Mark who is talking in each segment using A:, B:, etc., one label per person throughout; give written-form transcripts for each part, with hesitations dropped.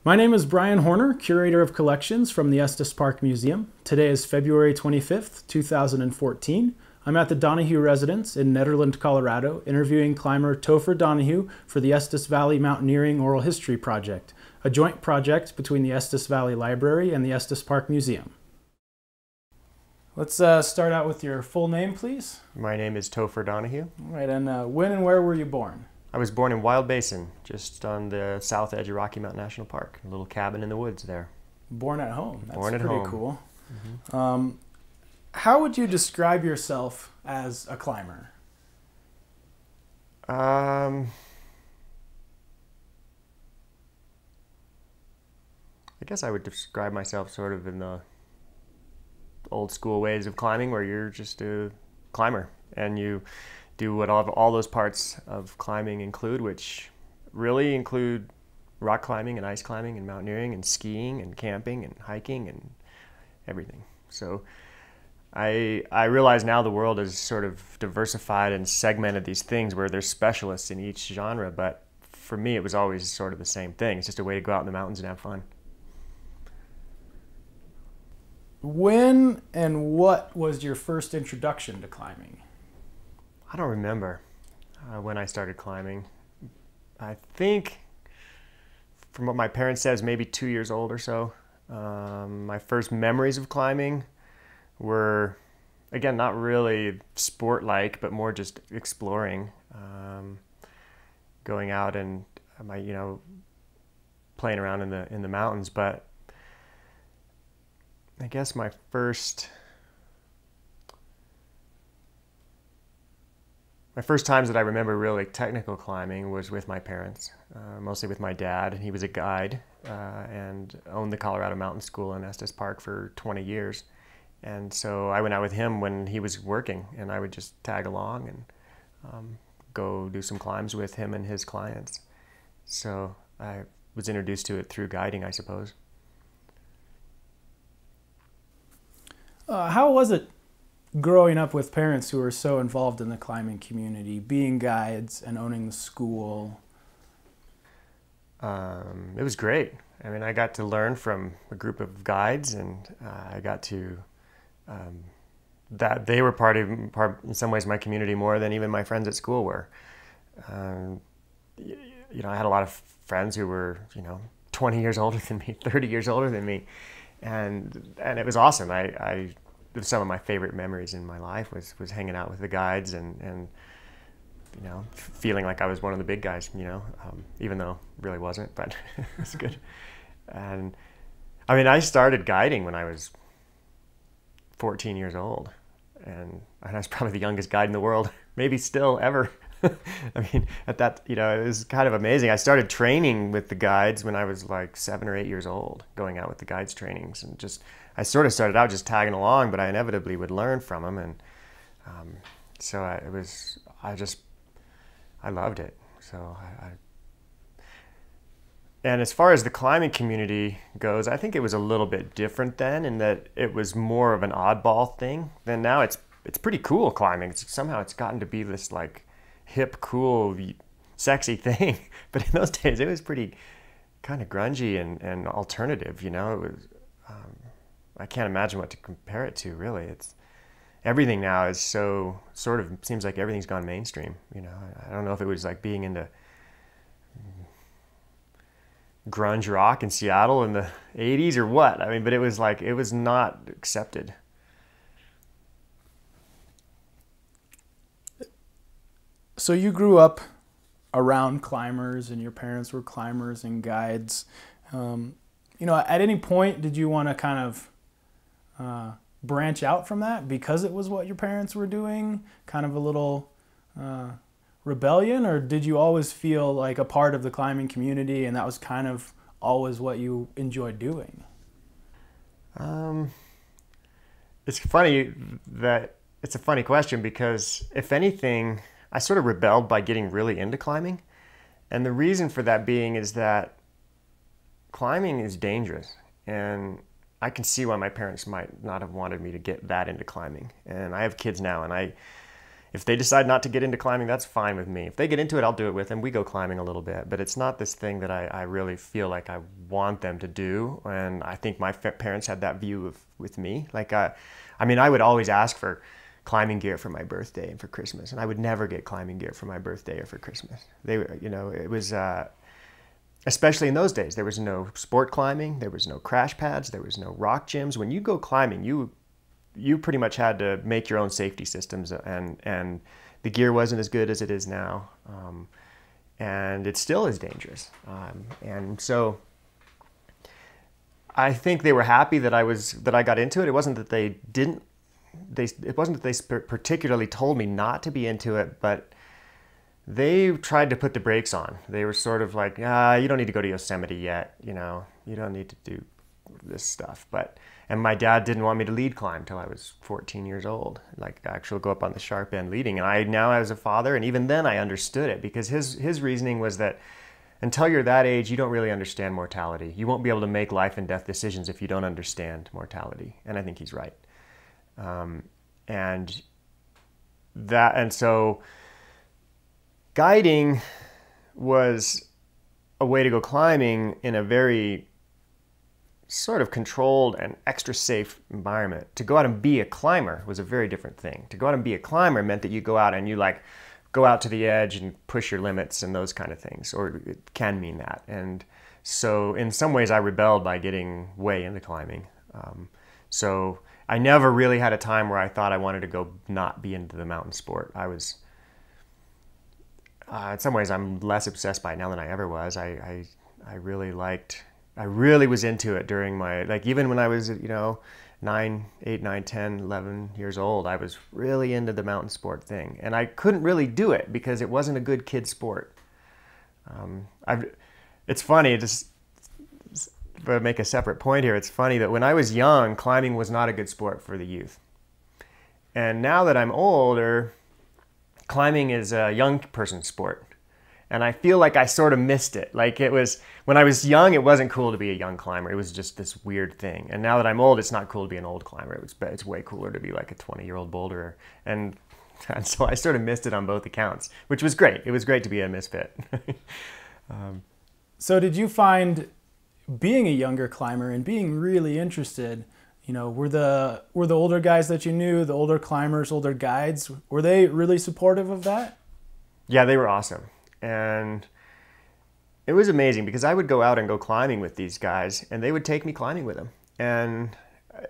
A: My name is Brian Horner, Curator of Collections from the Estes Park Museum. Today is February 25th, 2014. I'm at the Donahue residence in Nederland, Colorado, interviewing climber Topher Donahue for the Estes Valley Mountaineering Oral History Project, a joint project between the Estes Valley Library and the Estes Park Museum. Let's start out with your full name, please.
B: My name is Topher Donahue.
A: All right, and when and where were you born?
B: I was born in Wild Basin, just on the south edge of Rocky Mountain National Park. A little cabin in the woods there.
A: Born at home. That's
B: born at
A: pretty
B: home.
A: Cool.
B: Mm-hmm.
A: How would you describe yourself as a climber?
B: I guess I would describe myself sort of in the old school ways of climbing, where you're just a climber and you do what all those parts of climbing include, which really include rock climbing and ice climbing and mountaineering and skiing and camping and hiking and everything. So I realize now the world has sort of diversified and segmented these things where there's specialists in each genre, but for me it was always sort of the same thing. It's just a way to go out in the mountains and have fun.
A: When and what was your first introduction to climbing?
B: I don't remember when I started climbing. I think, from what my parents said, it was maybe 2 years old or so. My first memories of climbing were, again, not really sport-like, but more just exploring, going out and playing around in the mountains. But I guess my first times that I remember really technical climbing was with my parents, mostly with my dad. He was a guide and owned the Colorado Mountain School in Estes Park for 20 years. And so I went out with him when he was working, and I would just tag along and go do some climbs with him and his clients. So I was introduced to it through guiding, I suppose.
A: How was it growing up with parents who were so involved in the climbing community, being guides and owning the school?
B: It was great. I mean, I got to learn from a group of guides, and I got to that they were part in some ways my community more than even my friends at school were. I had a lot of friends who were 20 years older than me, 30 years older than me. And it was awesome. Some of my favorite memories in my life was hanging out with the guides and feeling like I was one of the big guys, even though really wasn't, but it was good. And I mean, I started guiding when I was 14 years old, and I was probably the youngest guide in the world, maybe still ever. I mean, at that, it was kind of amazing. I started training with the guides when I was like 7 or 8 years old, going out with the guides trainings, and I sort of started out just tagging along, but I inevitably would learn from them, and so I loved it. So and as far as the climbing community goes, I think it was a little bit different then, in that it was more of an oddball thing. Then now it's pretty cool climbing. Somehow it's gotten to be this like hip, cool, sexy thing. But in those days, it was pretty kind of grungy and alternative. It was. I can't imagine what to compare it to. Really, everything now is so sort of seems like everything's gone mainstream. I don't know if it was like being into grunge rock in Seattle in the 80s or what. I mean, but it was like it was not accepted.
A: So you grew up around climbers, and your parents were climbers and guides. At any point, did you want to kind of branch out from that because it was what your parents were doing? Kind of a little rebellion, or did you always feel like a part of the climbing community, and that was kind of always what you enjoyed doing?
B: It's funny that it's a funny question, because if anything, I sort of rebelled by getting really into climbing. And the reason for that being is that climbing is dangerous, and I can see why my parents might not have wanted me to get that into climbing. And I have kids now, and If they decide not to get into climbing, that's fine with me. If they get into it, I'll do it with them. We go climbing a little bit, but it's not this thing that I really feel like I want them to do. And I think my parents had that view with me. Like, I mean, I would always ask for climbing gear for my birthday and for Christmas, and I would never get climbing gear for my birthday or for Christmas. They were, you know, it was, especially in those days, there was no sport climbing, there was no crash pads, there was no rock gyms. When you go climbing, you pretty much had to make your own safety systems, and the gear wasn't as good as it is now, and it still is dangerous. And so I think they were happy that I got into it. It wasn't that they didn't. It wasn't that they particularly told me not to be into it, but they tried to put the brakes on. They were sort of like, you don't need to go to Yosemite yet, you know, you don't need to do this stuff. And my dad didn't want me to lead climb till I was 14 years old, like actually go up on the sharp end leading. And I now, as a father, and even then I understood it, because his reasoning was that until you're that age, you don't really understand mortality. You won't be able to make life and death decisions if you don't understand mortality. And I think he's right. And so guiding was a way to go climbing in a very sort of controlled and extra safe environment. To go out and be a climber was a very different thing. To go out and be a climber meant that you go out and you like go out to the edge and push your limits and those kind of things, or it can mean that. And so in some ways I rebelled by getting way into climbing. So I never really had a time where I thought I wanted to go not be into the mountain sport. I was, in some ways, I'm less obsessed by it now than I ever was. I really was into it during my, like even when I was, you know, 9, 8, 9, 10, 11 years old, I was really into the mountain sport thing. And I couldn't really do it because it wasn't a good kid sport. It's funny, but make a separate point here. It's funny that when I was young, climbing was not a good sport for the youth. And now that I'm older, climbing is a young person sport. And I feel like I sort of missed it. Like it was, when I was young, it wasn't cool to be a young climber. It was just this weird thing. And now that I'm old, it's not cool to be an old climber. It's way cooler to be like a 20-year-old boulderer. And so I sort of missed it on both accounts, which was great. It was great to be a misfit.
A: So did you find being a younger climber and being really interested, you know, were the older guys that you knew, the older climbers, older guides, were they really supportive of that?
B: Yeah, they were awesome. And it was amazing because I would go out and go climbing with these guys and they would take me climbing with them. And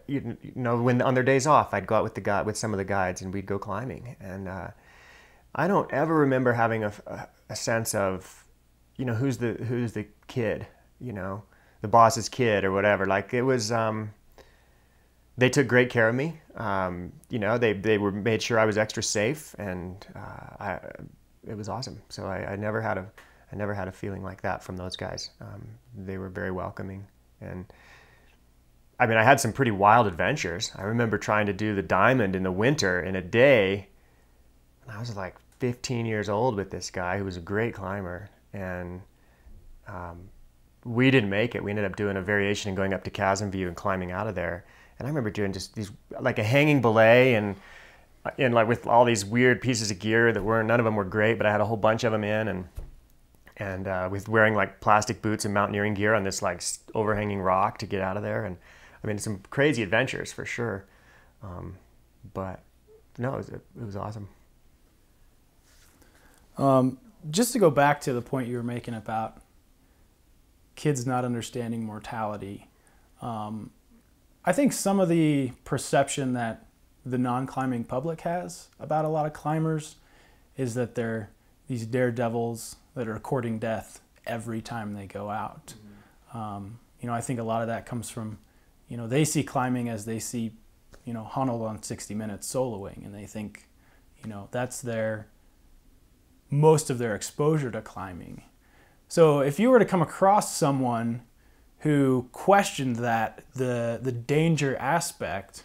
B: you know, when on their days off, I'd go out with some of the guides and we'd go climbing. And I don't ever remember having a sense of, you know, who's the kid, you know, the boss's kid or whatever. Like it was, they took great care of me. You know, they made sure I was extra safe, and it was awesome. So I never had a feeling like that from those guys. They were very welcoming, and I mean, I had some pretty wild adventures. I remember trying to do the diamond in the winter in a day. I was like 15 years old with this guy who was a great climber, and we didn't make it. We ended up doing a variation and going up to Chasm View and climbing out of there. And I remember doing just these, like a hanging belay and like with all these weird pieces of gear that none of them were great, but I had a whole bunch of them in, and with wearing like plastic boots and mountaineering gear on this like overhanging rock to get out of there. And I mean, some crazy adventures for sure. But no, it was awesome.
A: Just to go back to the point you were making about kids not understanding mortality, I think some of the perception that the non-climbing public has about a lot of climbers is that they're these daredevils that are courting death every time they go out. Mm-hmm. You know, I think a lot of that comes from, you know, they see climbing as they see, you know, Honnold on 60 Minutes soloing, and they think, you know, that's most of their exposure to climbing. So if you were to come across someone who questioned that, the danger aspect,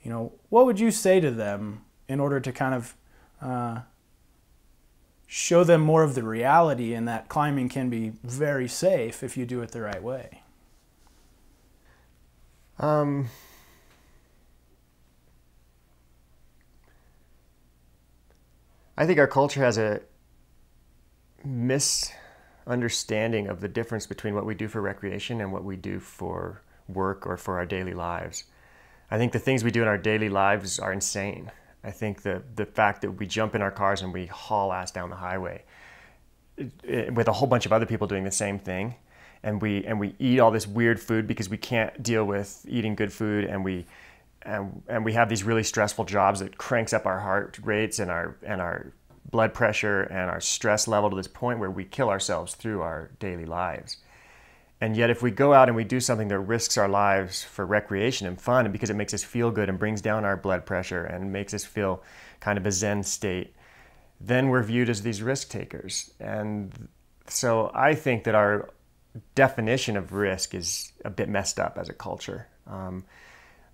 A: you know, what would you say to them in order to kind of show them more of the reality and that climbing can be very safe if you do it the right way?
B: I think our culture has a misunderstanding of the difference between what we do for recreation and what we do for work or for our daily lives. I think the things we do in our daily lives are insane. I think the fact that we jump in our cars and we haul ass down the highway with a whole bunch of other people doing the same thing, and we eat all this weird food because we can't deal with eating good food, and we have these really stressful jobs that cranks up our heart rates and our blood pressure and our stress level to this point where we kill ourselves through our daily lives. And yet if we go out and we do something that risks our lives for recreation and fun, and because it makes us feel good and brings down our blood pressure and makes us feel kind of a Zen state, then we're viewed as these risk takers. And so I think that our definition of risk is a bit messed up as a culture. I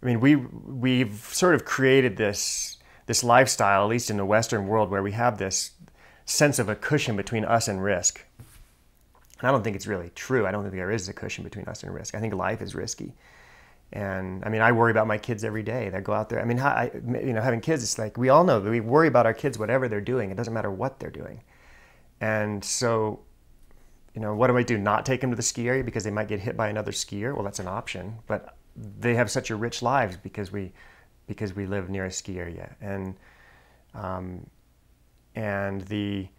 B: mean, we've sort of created this lifestyle, at least in the Western world, where we have this sense of a cushion between us and risk. And I don't think it's really true. I don't think there is a cushion between us and risk. I think life is risky. And I mean, I worry about my kids every day. They go out there. I mean, having kids, it's like we all know that we worry about our kids, whatever they're doing. It doesn't matter what they're doing. And so, what do I do? Not take them to the ski area because they might get hit by another skier? Well, that's an option. But they have such a rich lives because we live near a ski area. And the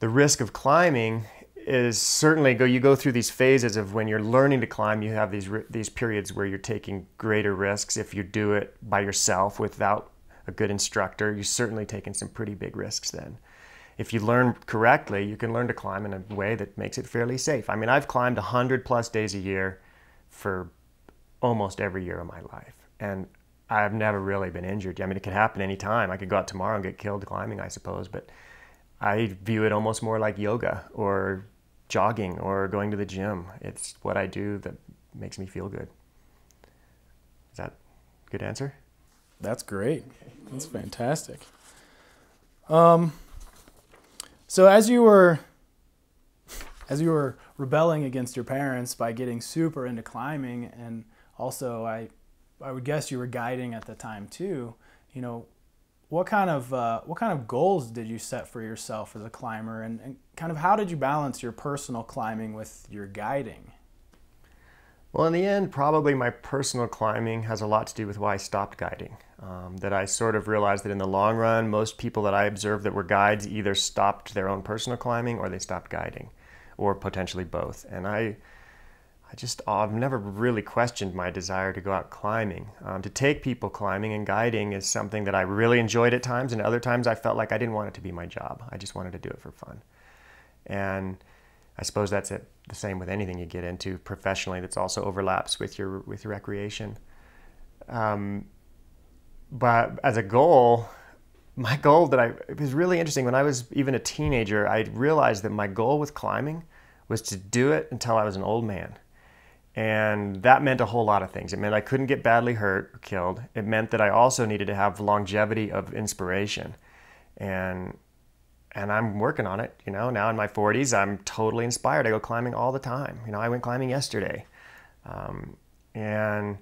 B: risk of climbing is certainly you go through these phases of when you're learning to climb, you have these periods where you're taking greater risks. If you do it by yourself without a good instructor, you're certainly taking some pretty big risks then. If you learn correctly, you can learn to climb in a way that makes it fairly safe. I mean, I've climbed 100+ days a year for almost every year of my life, and I've never really been injured. I mean, it could happen anytime. I could go out tomorrow and get killed climbing, I suppose, but I view it almost more like yoga or jogging or going to the gym. It's what I do that makes me feel good. Is that a good answer?
A: That's great. That's fantastic. So as you were rebelling against your parents by getting super into climbing, and also I would guess you were guiding at the time too, what kind of goals did you set for yourself as a climber, and kind of how did you balance your personal climbing with your guiding?
B: Well, in the end, probably my personal climbing has a lot to do with why I stopped guiding. That I sort of realized that in the long run, most people that I observed that were guides either stopped their own personal climbing or they stopped guiding, or potentially both. And I've never really questioned my desire to go out climbing. To take people climbing and guiding is something that I really enjoyed at times, and other times I felt like I didn't want it to be my job. I just wanted to do it for fun. And I suppose that's the same with anything you get into professionally that's also overlaps with your recreation. But as a goal, my goal it was really interesting. When I was even a teenager, I realized that my goal with climbing was to do it until I was an old man. And that meant a whole lot of things. It meant I couldn't get badly hurt or killed. It meant that I also needed to have longevity of inspiration. And I'm working on it, now in my 40s, I'm totally inspired. I go climbing all the time. I went climbing yesterday. And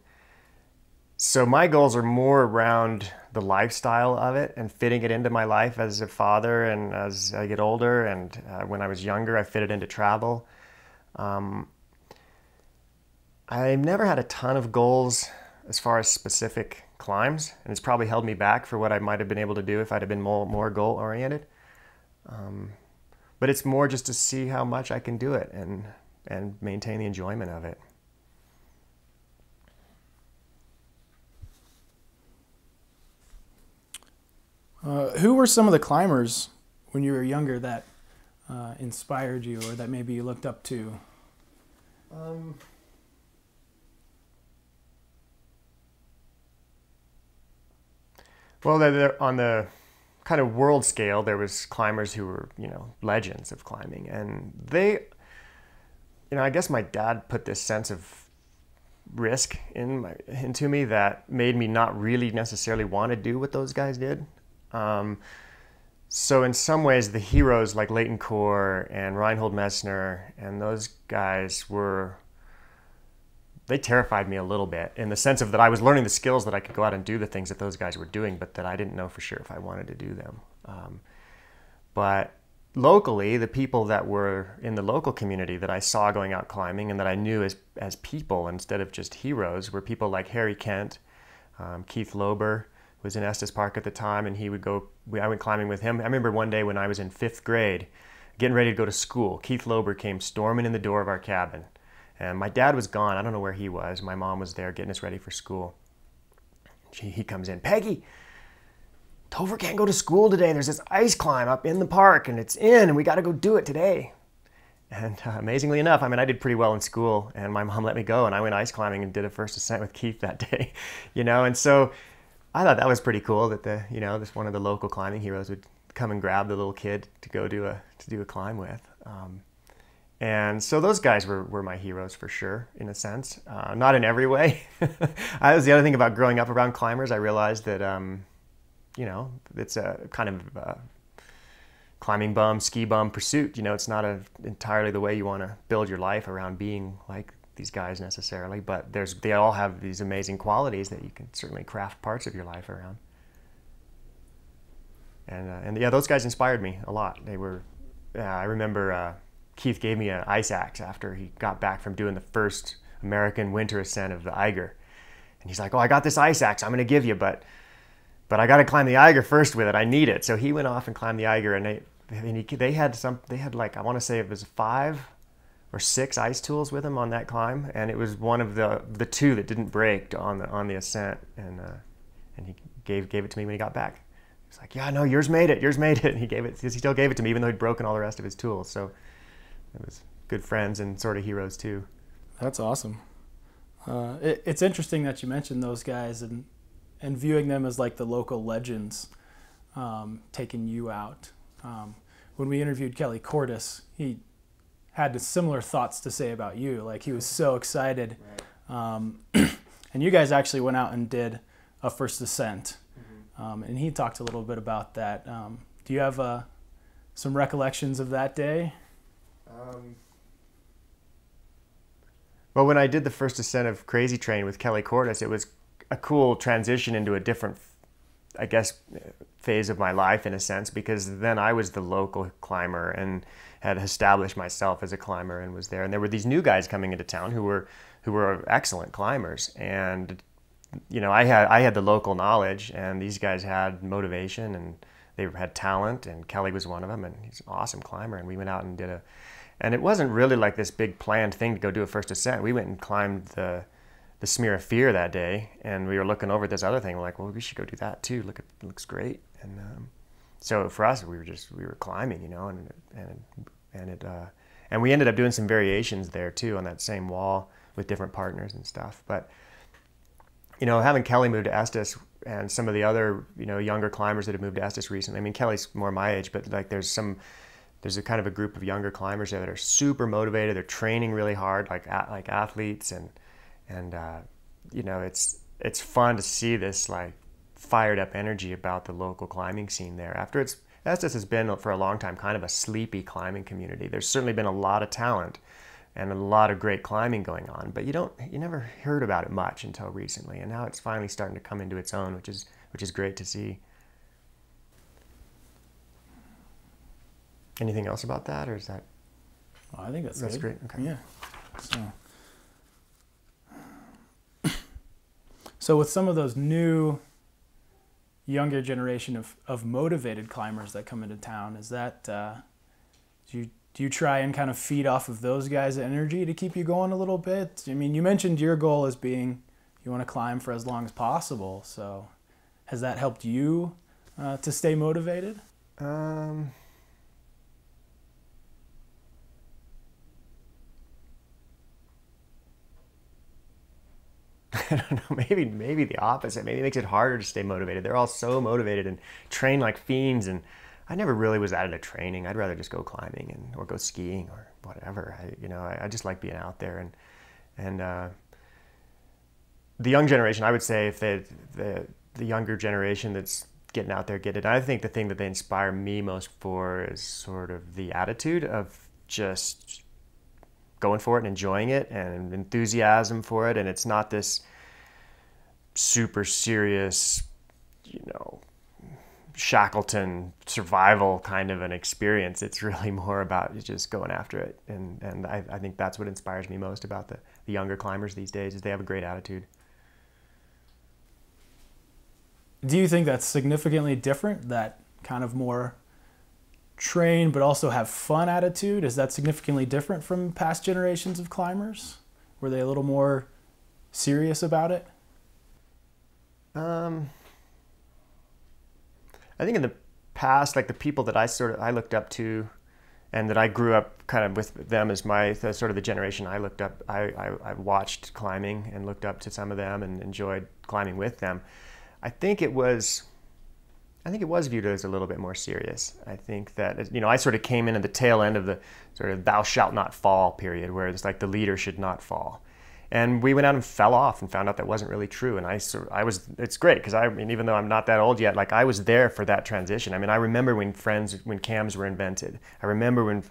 B: so my goals are more around the lifestyle of it and fitting it into my life as a father and as I get older. And when I was younger, I fit it into travel. I've never had a ton of goals as far as specific climbs, and it's probably held me back for what I might have been able to do if I'd have been more goal-oriented. But it's more just to see how much I can do it and maintain the enjoyment of it.
A: Who were some of the climbers when you were younger that inspired you, or that maybe you looked up to?
B: Well, on the kind of world scale, there was climbers who were, legends of climbing. And they, I guess my dad put this sense of risk into me that made me not really necessarily want to do what those guys did. So in some ways, the heroes like Leighton Core and Reinhold Messner and those guys they terrified me a little bit, in the sense of that I was learning the skills that I could go out and do the things that those guys were doing, but that I didn't know for sure if I wanted to do them. But locally, the people that were in the local community that I saw going out climbing and that I knew as people instead of just heroes were people like Harry Kent, Keith Lober was in Estes Park at the time, and I went climbing with him. I remember one day when I was in 5th grade, getting ready to go to school, Keith Lober came storming in the door of our cabin. And my dad was gone. I don't know where he was. My mom was there getting us ready for school. He comes in, "Peggy, Topher can't go to school today. There's this ice climb up in the park, and it's in, and we got to go do it today." And amazingly enough, I did pretty well in school, and my mom let me go, and I went ice climbing and did a first ascent with Keith that day, And so I thought that was pretty cool that this one of the local climbing heroes would come and grab the little kid to go do a climb with. And so those guys were my heroes for sure, in a sense. Not in every way. That was the other thing about growing up around climbers. I realized that it's a kind of climbing bum, ski bum pursuit. It's not entirely the way you want to build your life around being like these guys necessarily, but they all have these amazing qualities that you can certainly craft parts of your life around. And yeah, those guys inspired me a lot. I remember Keith gave me an ice axe after he got back from doing the first American winter ascent of the Eiger. And he's like, "Oh, I got this ice axe I'm going to give you, but I got to climb the Eiger first with it. I need it." So he went off and climbed the Eiger, and they had like, I want to say it was 5 or 6 ice tools with him on that climb, and it was one of the 2 that didn't break on the ascent, and he gave it to me when he got back. He's like, "Yeah, no, yours made it, and he still gave it to me even though he'd broken all the rest of his tools. So it was good friends and sort of heroes too.
A: That's awesome. It's interesting that you mentioned those guys and viewing them as like the local legends, taking you out. When we interviewed Kelly Cordes, he had similar thoughts to say about you. Like, he was so excited. Right. And you guys actually went out and did a first ascent. Mm-hmm. And he talked a little bit about that. Do you have some recollections of that day?
B: Well, when I did the first ascent of Crazy Train with Kelly Cordes, it was a cool transition into a different, I guess, phase of my life in a sense, because then I was the local climber and had established myself as a climber and was there. And there were these new guys coming into town who were excellent climbers. And, I had the local knowledge, and these guys had motivation, and they had talent, and Kelly was one of them, and he's an awesome climber. And we went out and and it wasn't really like this big planned thing to go do a first ascent. We went and climbed the Smear of Fear that day, and we were looking over at this other thing. We're like, well, we should go do that too. It looks great. And so for us, we were climbing, and we ended up doing some variations there too on that same wall with different partners and stuff. But having Kelly move to Estes and some of the other younger climbers that have moved to Estes recently. Kelly's more my age, but like there's a kind of a group of younger climbers there that are super motivated. They're training really hard, like athletes, and it's fun to see this like fired up energy about the local climbing scene there. Estes has been for a long time kind of a sleepy climbing community. There's certainly been a lot of talent and a lot of great climbing going on, but you never heard about it much until recently, and now it's finally starting to come into its own, which is great to see. Anything else about that, or is that?
A: Well, I think that's
B: great. Okay.
A: Yeah. So with some of those new, younger generation of motivated climbers that come into town, is that do you try and kind of feed off of those guys' energy to keep you going a little bit? You mentioned your goal as being you want to climb for as long as possible. So has that helped you to stay motivated?
B: I don't know, maybe the opposite. Maybe it makes it harder to stay motivated. They're all so motivated and train like fiends, and I never really was out into training. I'd rather just go climbing or go skiing or whatever. I just like being out there, and the young generation, I would say, if the younger generation that's getting out there, get it. I think the thing that they inspire me most for is sort of the attitude of just going for it and enjoying it and enthusiasm for it. And it's not this super serious, Shackleton survival kind of an experience. It's really more about just going after it. And I think that's what inspires me most about the younger climbers these days, is they have a great attitude.
A: Do you think that's significantly different, that kind of more train but also have fun attitude? Is that significantly different from past generations of climbers? Were they a little more serious about it?
B: I think in the past, like the people that I looked up to, and that I grew up kind of with them as sort of the generation I looked up. I watched climbing and looked up to some of them and enjoyed climbing with them. I think it was viewed as a little bit more serious. I think that, I sort of came in at the tail end of the sort of thou shalt not fall period, where it's like the leader should not fall. And we went out and fell off and found out that wasn't really true. And it's great, because even though I'm not that old yet, like I was there for that transition. I remember when cams were invented. I remember when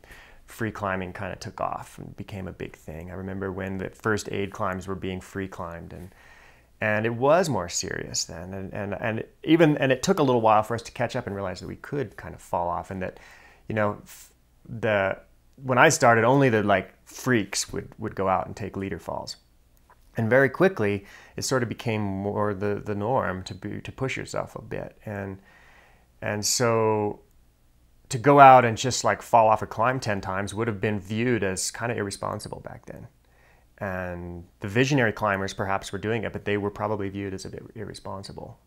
B: free climbing kind of took off and became a big thing. I remember when the first aid climbs were being free climbed, and it was more serious then. And it took a little while for us to catch up and realize that we could kind of fall off, and that, when I started, only the like freaks would go out and take leader falls. And very quickly, it sort of became more the norm to push yourself a bit. And so to go out and just like fall off a climb 10 times would have been viewed as kind of irresponsible back then. And the visionary climbers perhaps were doing it, but they were probably viewed as a bit irresponsible.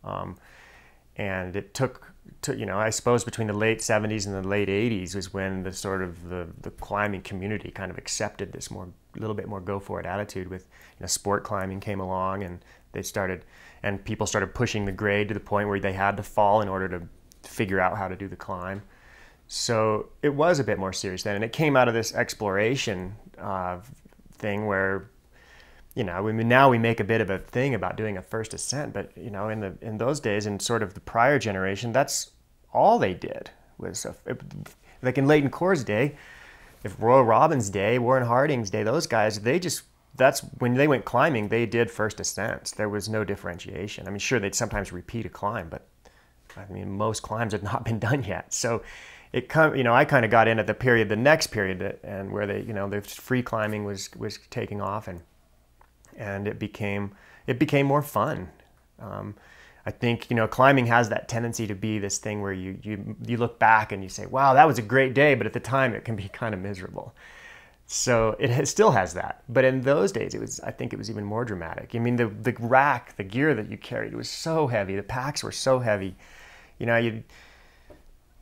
B: And it took, I suppose between the late 70s and the late 80s was when the climbing community kind of accepted this a little bit more go for it attitude with, sport climbing came along, and people started pushing the grade to the point where they had to fall in order to figure out how to do the climb. So it was a bit more serious then, and it came out of this exploration thing where, now we make a bit of a thing about doing a first ascent, but in those days, in sort of the prior generation, that's all they did was like in Leighton Core's day, if Royal Robbins' day, Warren Harding's day, those guys, that's when they went climbing, they did first ascents. There was no differentiation. Sure, they'd sometimes repeat a climb, but most climbs had not been done yet. So I kind of got in at the next period, and where the free climbing was taking off, and it became more fun. I think climbing has that tendency to be this thing where you look back and you say, wow, that was a great day, but at the time it can be kind of miserable. So it still has that, but in those days I think it was even more dramatic. The rack, the gear that you carried was so heavy, the packs were so heavy. I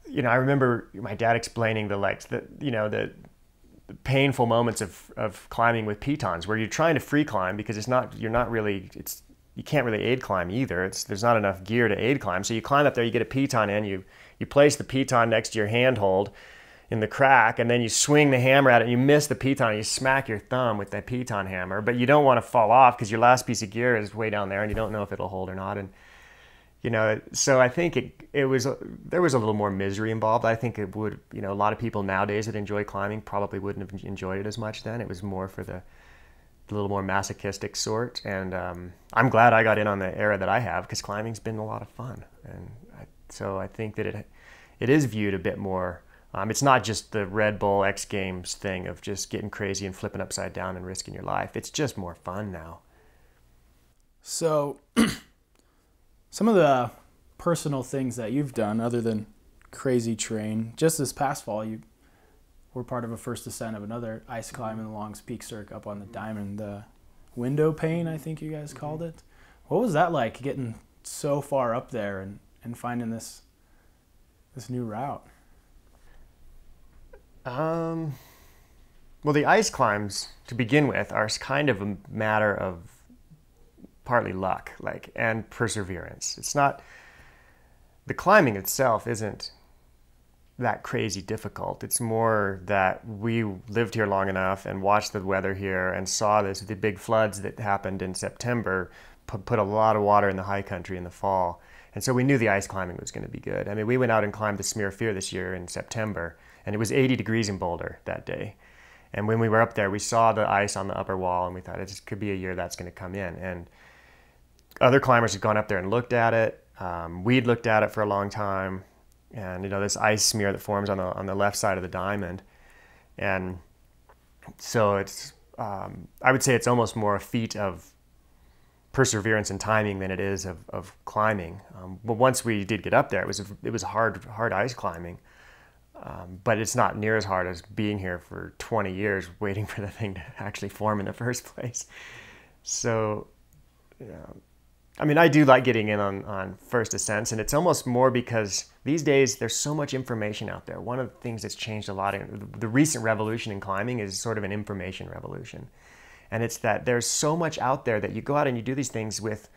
B: remember my dad explaining the painful moments of climbing with pitons, where you're trying to free climb because you can't really aid climb either. There's not enough gear to aid climb. So you climb up there, you get a piton in, you place the piton next to your handhold in the crack, and then you swing the hammer at it, and you miss the piton, and you smack your thumb with that piton hammer, but you don't want to fall off because your last piece of gear is way down there and you don't know if it'll hold or not. And so I think there was a little more misery involved. I think it would, a lot of people nowadays that enjoy climbing probably wouldn't have enjoyed it as much then. It was more for the little more masochistic sort. And I'm glad I got in on the era that I have, because climbing's been a lot of fun. And so I think that it is viewed a bit more. It's not just the Red Bull X Games thing of just getting crazy and flipping upside down and risking your life. It's just more fun now.
A: So some of the personal things that you've done, other than crazy train, just this past fall, you were part of a first ascent of another ice climb in the Longs Peak Cirque up on the Diamond, the window pane, I think you guys called it. What was that like, getting so far up there and finding this new route?
B: Well, the ice climbs, to begin with, are kind of a matter of partly luck, and perseverance. It's not, the climbing itself isn't that crazy difficult. It's more that we lived here long enough and watched the weather here and saw the big floods that happened in September put a lot of water in the high country in the fall. And so we knew the ice climbing was going to be good. We went out and climbed the Smear Fear this year in September, and it was 80 degrees in Boulder that day. And when we were up there, we saw the ice on the upper wall, and we thought it could be a year that's going to come in. And other climbers had gone up there and looked at it. We'd looked at it for a long time, and this ice smear that forms on the left side of the diamond, and so it's I would say it's almost more a feat of perseverance and timing than it is of climbing. But once we did get up there, it was hard ice climbing, but it's not near as hard as being here for 20 years waiting for the thing to actually form in the first place. So, I mean, I do like getting in on first ascents, and it's almost more because these days there's so much information out there. One of the things that's changed a lot in the recent revolution in climbing is sort of an information revolution. And it's that there's so much out there that you go out and you do these things with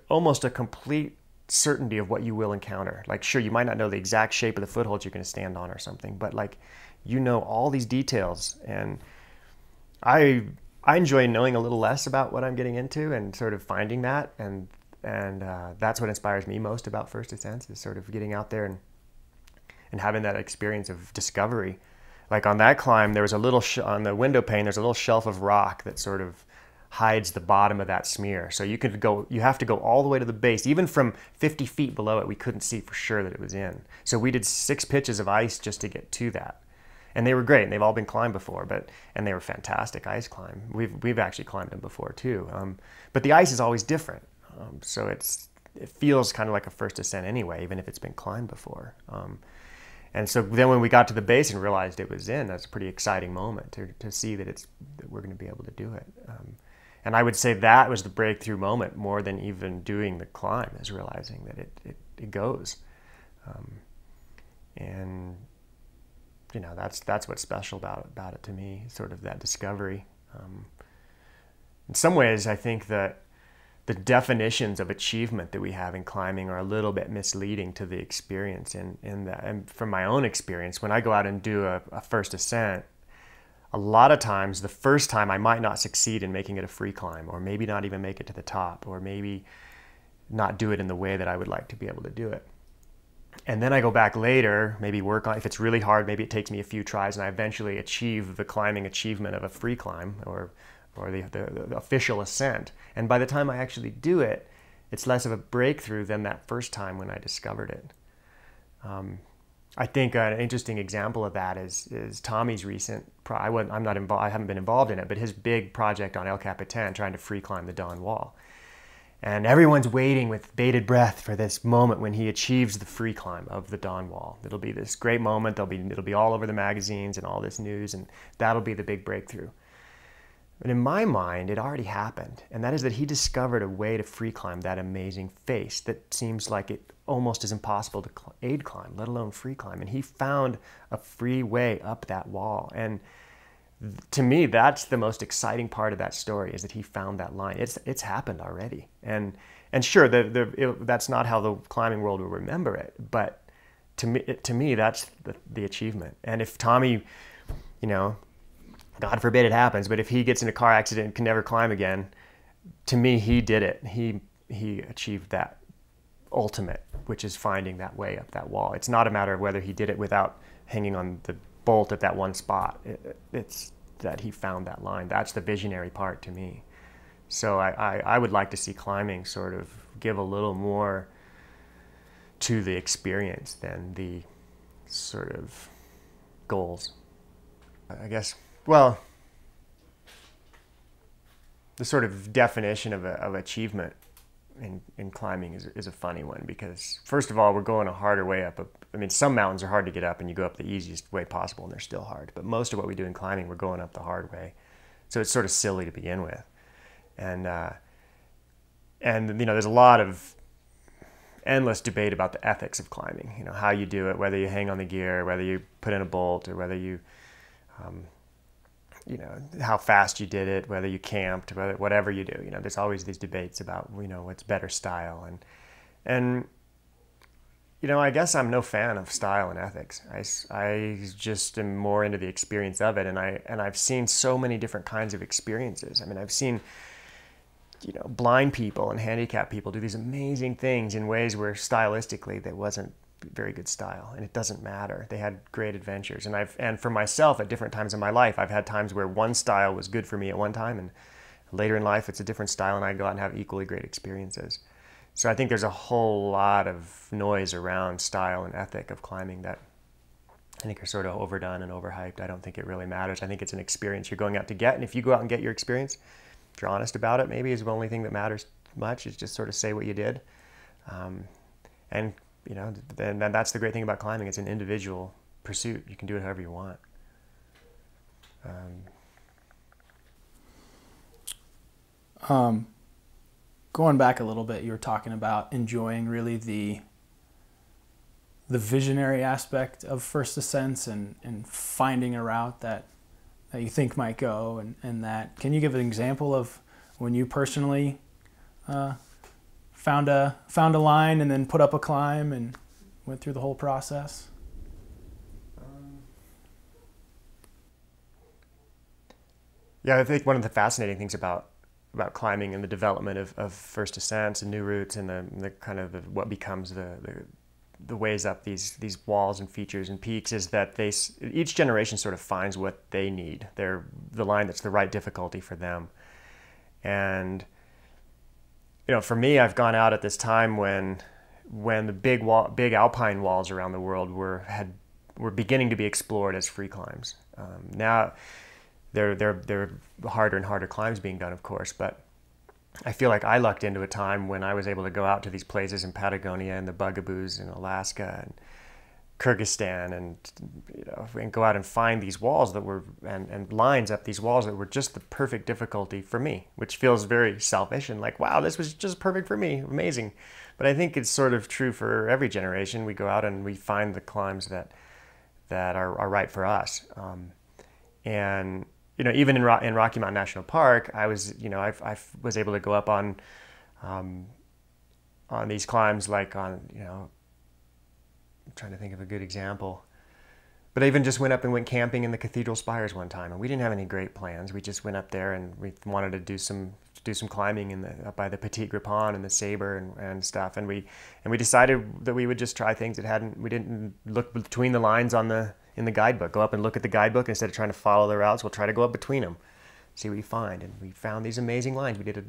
B: almost a complete certainty of what you will encounter. Like, sure, you might not know the exact shape of the footholds you're going to stand on or something, but like, all these details. And I enjoy knowing a little less about what I'm getting into and sort of finding that. And that's what inspires me most about first ascents, is sort of getting out there and having that experience of discovery. Like on that climb, there was a little, on the window pane, there's a little shelf of rock that sort of hides the bottom of that smear. So you have to go all the way to the base. Even from 50 feet below it, we couldn't see for sure that it was in. So we did 6 pitches of ice just to get to that. And they were great, and they've all been climbed before, and they were fantastic ice climb. We've actually climbed them before too. But the ice is always different. So it feels kind of like a first ascent anyway, even if it's been climbed before. And so then when we got to the base and realized it was in, that's a pretty exciting moment to see that we're going to be able to do it. And I would say that was the breakthrough moment more than even doing the climb, is realizing that it goes. And that's what's special about it to me, sort of that discovery. In some ways, I think that the definitions of achievement that we have in climbing are a little bit misleading to the experience. And from my own experience, when I go out and do a first ascent, a lot of times the first time I might not succeed in making it a free climb, or maybe not even make it to the top, or maybe not do it in the way that I would like to be able to do it. And then I go back later, maybe work on, if it's really hard, maybe it takes me a few tries, and I eventually achieve the climbing achievement of a free climb, or the official ascent. And by the time I actually do it, it's less of a breakthrough than that first time when I discovered it. I think an interesting example of that is Tommy's recent, I haven't been involved in it, but his big project on El Capitan, trying to free climb the Dawn Wall. And everyone's waiting with bated breath for this moment when he achieves the free climb of the Dawn Wall. It'll be this great moment. It'll be all over the magazines and all this news, and that'll be the big breakthrough. But in my mind, it already happened, and that is that he discovered a way to free climb that amazing face that seems like it almost is impossible to aid climb, let alone free climb. And he found a free way up that wall. And to me, that's the most exciting part of that story, is that he found that line. It's happened already. And sure, that's not how the climbing world will remember it, but to me, that's the achievement. And if Tommy, God forbid it happens, but if he gets in a car accident and can never climb again, to me, he did it. He achieved that ultimate, which is finding that way up that wall. It's not a matter of whether he did it without hanging on the bolt at that one spot. It's that he found that line. That's the visionary part to me. So I would like to see climbing sort of give a little more to the experience than the sort of goals, I guess. Well, the sort of definition of achievement in climbing is a funny one, because first of all, we're going a harder way up. I mean, some mountains are hard to get up and you go up the easiest way possible and they're still hard. But most of what we do in climbing, we're going up the hard way. So it's sort of silly to begin with. And there's a lot of endless debate about the ethics of climbing, how you do it, whether you hang on the gear, whether you put in a bolt, or whether you, how fast you did it, whether you camped, whatever you do. There's always these debates about, what's better style. And I guess I'm no fan of style and ethics. I just am more into the experience of it. And I've seen so many different kinds of experiences. I mean, I've seen, blind people and handicapped people do these amazing things in ways where stylistically there wasn't very good style, and it doesn't matter. They had great adventures. And for myself, at different times in my life, I've had times where one style was good for me at one time, and later in life it's a different style, and I go out and have equally great experiences. So I think there's a whole lot of noise around style and ethic of climbing that I think are sort of overdone and overhyped. I don't think it really matters. I think it's an experience you're going out to get. And if you go out and get your experience, if you're honest about it, maybe is the only thing that matters much is just sort of say what you did. And, you know, then that's the great thing about climbing. It's an individual pursuit. You can do it however you want.
A: Going back a little bit, you were talking about enjoying really the visionary aspect of first ascents and finding a route that you think might go and that. Can you give an example of when you personally found a line and then put up a climb and went through the whole process?
B: Yeah, I think one of the fascinating things about climbing and the development of first ascents and new routes and the kind of what becomes the ways up these walls and features and peaks is that each generation sort of finds what they need. They're the line that's the right difficulty for them. And you know, for me, I've gone out at this time when the big alpine walls around the world were beginning to be explored as free climbs. Now they're harder and harder climbs being done, of course, but I feel like I lucked into a time when I was able to go out to these places in Patagonia and the Bugaboos in Alaska and Kyrgyzstan and, you know, and go out and find these walls that were, and lines up these walls that were just the perfect difficulty for me, which feels very selfish and like, wow, this was just perfect for me, amazing. But I think it's sort of true for every generation. We go out and we find the climbs that are right for us. And you know, even in Rocky Mountain National Park, I was able to go up on these climbs, like on, you know, I'm trying to think of a good example. But I even just went up and went camping in the cathedral spires one time, and we didn't have any great plans. We just went up there and we wanted to do some climbing up by the Petit Grippon and the Sabre and stuff. And we decided that we would just try things that we didn't look between the lines in the guidebook. Go up and look at the guidebook instead of trying to follow the routes. We'll try to go up between them, see what we find. And we found these amazing lines. We did a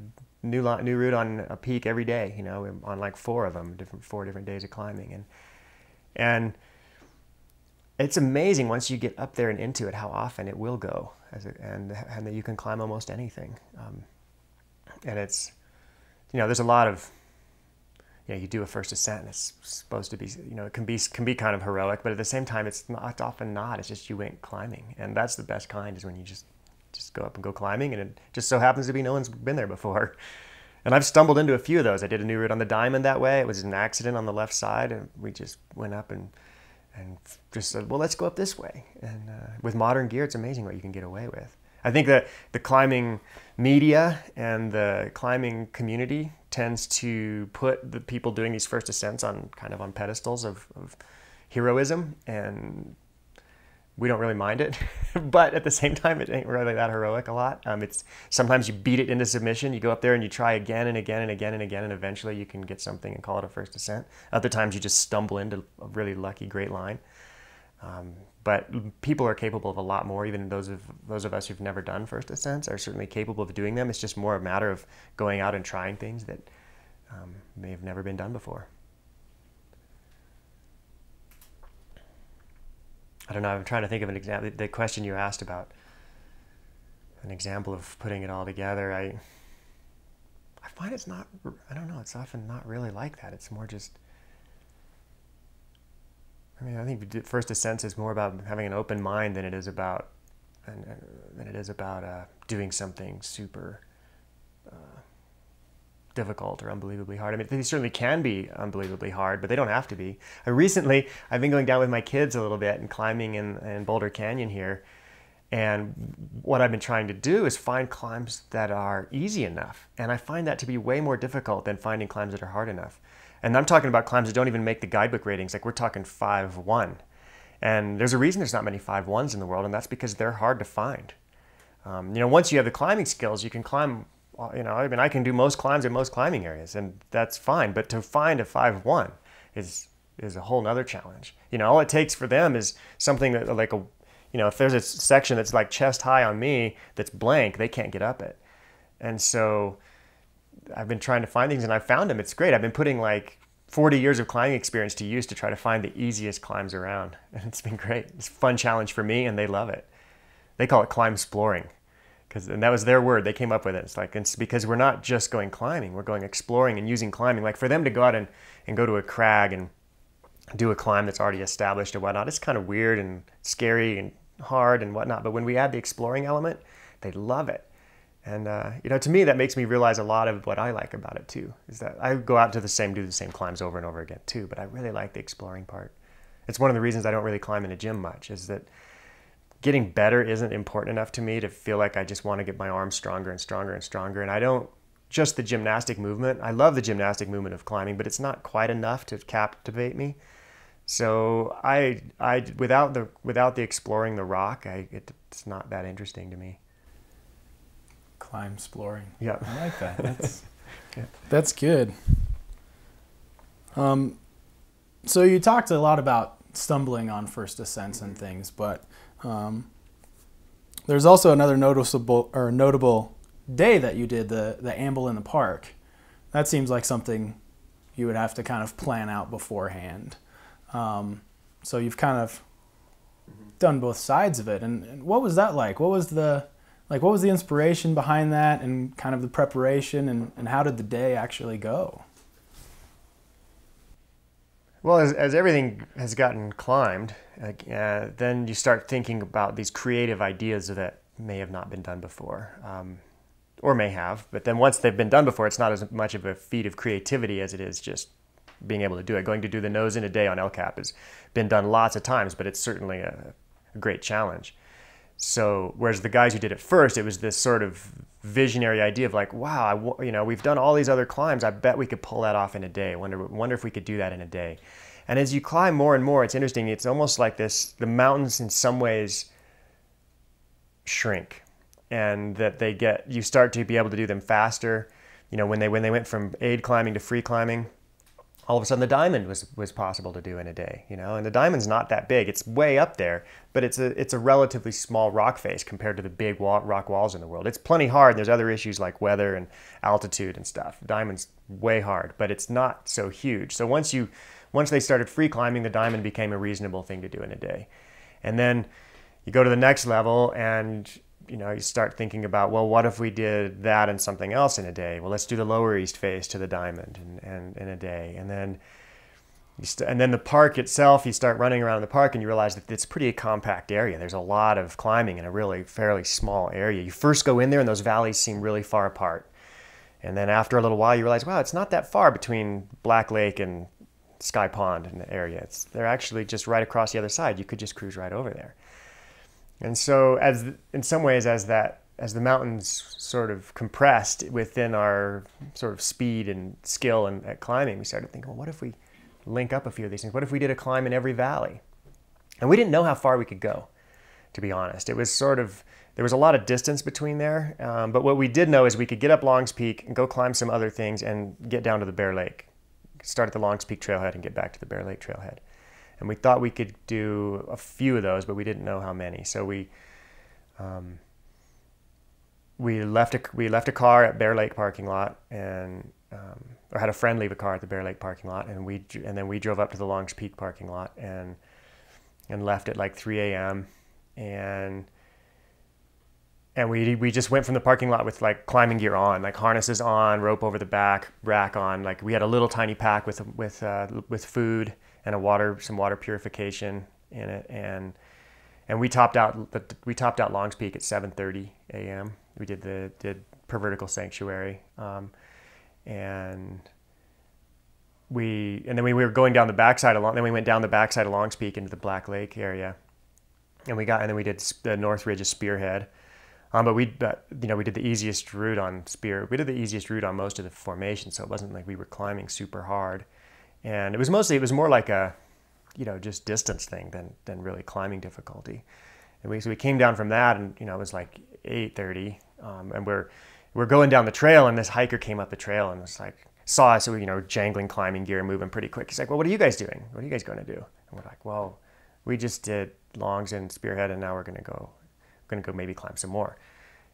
B: new route on a peak every day, you know, on like 4 of them, 4 different days of climbing. And it's amazing once you get up there and into it how often it will go, and that you can climb almost anything. And it's, you know, there's a lot of, you know, you do a first ascent and it's supposed to be, you know, it can be kind of heroic, but at the same time it's often not. It's just you went climbing, and that's the best kind, is when you just go up and go climbing, and it just so happens to be no one's been there before. And I've stumbled into a few of those. I did a new route on the Diamond that way. It was an accident on the left side, and we just went up and just said, well, let's go up this way. And with modern gear, it's amazing what you can get away with. I think that the climbing media and the climbing community tends to put the people doing these first ascents on pedestals of heroism, and we don't really mind it. But at the same time, it ain't really that heroic a lot. It's sometimes you beat it into submission. You go up there and you try again and again and again and again, and eventually you can get something and call it a first ascent. Other times you just stumble into a really lucky, great line. But people are capable of a lot more. Even those of us who've never done first ascents are certainly capable of doing them. It's just more a matter of going out and trying things that may have never been done before. I don't know, I'm trying to think of an example. The question you asked about an example of putting it all together, I find it's not, I don't know, it's often not really like that. It's more just, I mean, I think first ascents is more about having an open mind than it is about doing something super difficult or unbelievably hard. I mean, they certainly can be unbelievably hard, but they don't have to be. Recently, I've been going down with my kids a little bit and climbing in Boulder Canyon here. And what I've been trying to do is find climbs that are easy enough. And I find that to be way more difficult than finding climbs that are hard enough. And I'm talking about climbs that don't even make the guidebook ratings. Like, we're talking 5-1. And there's a reason there's not many 5-1s in the world, and that's because they're hard to find. You know, once you have the climbing skills, you can climb. You know, I mean, I can do most climbs in most climbing areas, and that's fine. But to find a 5-1 is a whole nother challenge. You know, all it takes for them is something that, like, you know, if there's a section that's like chest high on me that's blank, they can't get up it. And so I've been trying to find things, and I found them. It's great. I've been putting like 40 years of climbing experience to use to try to find the easiest climbs around. And it's been great. It's a fun challenge for me, and they love it. They call it climb exploring, and that was their word. They came up with it. It's because we're not just going climbing, we're going exploring and using climbing. Like for them to go out and go to a crag and do a climb that's already established and whatnot, it's kind of weird and scary and hard and whatnot. But when we add the exploring element, they love it. And to me, that makes me realize a lot of what I like about it too, is that I go out to do the same climbs over and over again too, but I really like the exploring part. It's one of the reasons I don't really climb in a gym much, is that getting better isn't important enough to me to feel like I just want to get my arms stronger and stronger and stronger. And I don't, just the gymnastic movement, I love the gymnastic movement of climbing, but it's not quite enough to captivate me. So without the exploring the rock, it's not that interesting to me.
A: Climb exploring.
B: Yeah,
A: I like that. That's
B: yeah.
A: That's good. So you talked a lot about stumbling on first ascents and things, but there's also another notable day that you did, the amble in the park. That seems like something you would have to kind of plan out beforehand. So you've kind of done both sides of it. And what was that like? What was the inspiration behind that, and kind of the preparation, and how did the day actually go?
B: Well, as everything has gotten climbed, then you start thinking about these creative ideas that may have not been done before, or may have. But then once they've been done before, it's not as much of a feat of creativity as it is just being able to do it. Going to do the nose in a day on El Cap has been done lots of times, but it's certainly a great challenge. So whereas the guys who did it first, it was this sort of visionary idea of like, wow, we've done all these other climbs. I bet we could pull that off in a day. Wonder if we could do that in a day. And as you climb more and more, it's interesting. It's almost like this, the mountains in some ways shrink, and that you start to be able to do them faster. When they went from aid climbing to free climbing, all of a sudden the diamond was possible to do in a day, and the diamond's not that big. It's way up there, but it's a relatively small rock face compared to the big rock walls in the world. It's plenty hard. There's other issues like weather and altitude and stuff. Diamond's way hard, but it's not so huge. So once they started free climbing, the diamond became a reasonable thing to do in a day. And then you go to the next level and you start thinking about, well, what if we did that and something else in a day? Well, let's do the lower east face to the diamond and in a day. And then the park itself, you start running around the park and you realize that it's a pretty compact area. There's a lot of climbing in a really fairly small area. You first go in there and those valleys seem really far apart. And then after a little while, you realize, wow, it's not that far between Black Lake and Sky Pond in the area. They're actually just right across the other side. You could just cruise right over there. And so in some ways, as the mountains sort of compressed within our sort of speed and skill at climbing, we started thinking, well, what if we link up a few of these things? What if we did a climb in every valley? And we didn't know how far we could go, to be honest. It was there was a lot of distance between there. But what we did know is we could get up Longs Peak and go climb some other things and get down to the Bear Lake. Start at the Longs Peak trailhead and get back to the Bear Lake trailhead. And we thought we could do a few of those, but we didn't know how many. So we left a car at Bear Lake parking lot, or had a friend leave a car at the Bear Lake parking lot, and then we drove up to the Longs Peak parking lot and left at like 3 a.m. and we just went from the parking lot with like climbing gear on, like harnesses on, rope over the back, rack on. Like we had a little tiny pack with food and some water purification in it, and we topped out Longs Peak at 7:30 a.m. We did Per Vertical Sanctuary, and then we were going down the backside then we went down the backside of Longs Peak into the Black Lake area, and then we did the North Ridge of Spearhead. But we did the easiest route on Spear. We did the easiest route on most of the formation, so it wasn't like we were climbing super hard. And it was more like a, just distance thing than really climbing difficulty. And so we came down from that, and it was like 8:30, and we're going down the trail, and this hiker came up the trail and was like, saw us, jangling climbing gear, moving pretty quick. He's like, well, what are you guys doing? What are you guys going to do? And we're like, well, we just did Longs and Spearhead, and now we're going to go maybe climb some more.